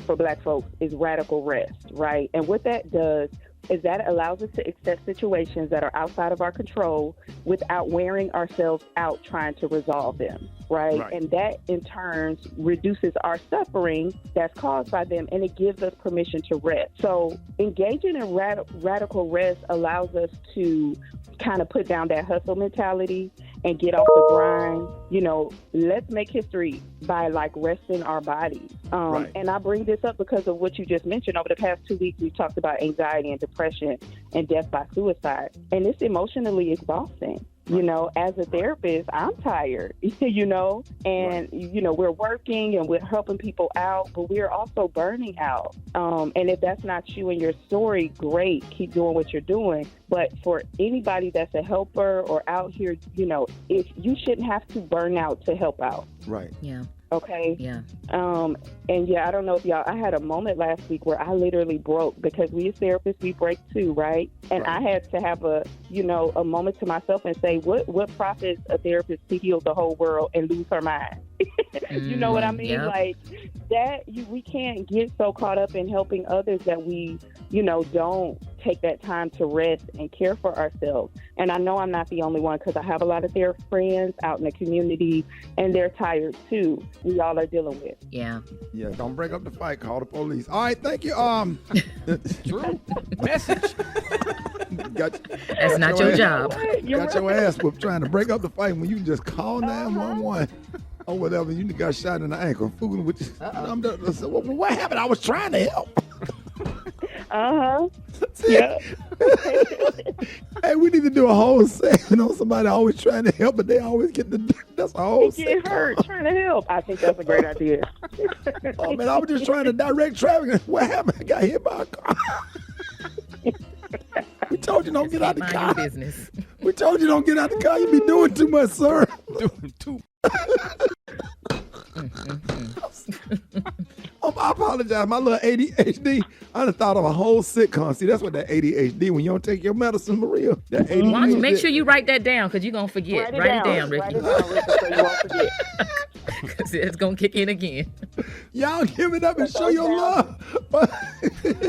S12: for Black folks is radical rest, right? And what that does is that allows us to accept situations that are outside of our control without wearing ourselves out trying to resolve them, right? And that in turn reduces our suffering that's caused by them, and it gives us permission to rest. So engaging in radical rest allows us to kind of put down that hustle mentality and get off the grind. Let's make history by resting our bodies. And I bring this up because of what you just mentioned. Over the past 2 weeks, we've talked about anxiety and depression and death by suicide. And it's emotionally exhausting. As a therapist, I'm tired, and, we're working and we're helping people out, but we're also burning out. And if that's not you and your story, great, keep doing what you're doing. But for anybody that's a helper or out here, if you shouldn't have to burn out to help out.
S1: Right.
S10: Yeah.
S12: Okay.
S10: Yeah.
S12: And I don't know if I had a moment last week where I literally broke, because we as therapists, we break too, right? And I had to have a moment to myself and say, what profits a therapist to heal the whole world and lose her mind? You know what I mean?
S10: Yeah.
S12: Like that, we can't get so caught up in helping others that we, don't take that time to rest and care for ourselves. And I know I'm not the only one, because I have a lot of therapist friends out in the community, and they're tired too. We all are dealing with.
S10: Yeah.
S1: Yeah, don't break up the fight. Call the police. All right, thank you.
S5: True. Message.
S10: That's not your job.
S1: Got your ass whooped trying to break up the fight when you just call 911 or whatever. You got shot in the ankle. Fooling with you. What happened? I was trying to help.
S12: Yeah.
S1: Hey, we need to do a whole segment on somebody always trying to help, but they always get that's a whole
S12: segment. Get hurt trying to help. I think that's a great idea.
S1: Oh man, I was just trying to direct traffic. What happened? I got hit by a car. We told you don't get out the car.
S10: Business.
S1: We told you don't get out the car. You be doing too much, sir.
S5: Doing too.
S1: I apologize. My little ADHD, I done thought of a whole sitcom. See, that's what that ADHD, when you don't take your medicine, Maria. That ADHD.
S10: Why don't you make sure you write that down, because you're going to forget. Write it down, Ricky.
S12: Write it down, Ricky, so you won't forget.
S10: Because it's going to kick in again.
S1: Y'all give it up and show your love.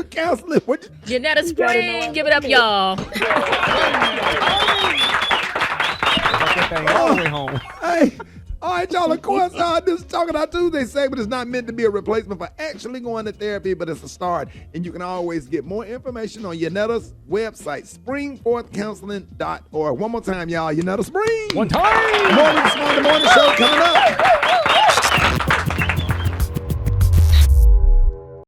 S1: Counseling.
S10: Unetta Spring, give it up, y'all.
S1: Hey. All right, y'all, of course, this Talking Out Tuesday segment is not meant to be a replacement for actually going to therapy, but it's a start. And you can always get more information on Unetta's website, springforthcounseling.org. One more time, y'all, Unetta Spring.
S5: One time.
S1: Morning Show coming up.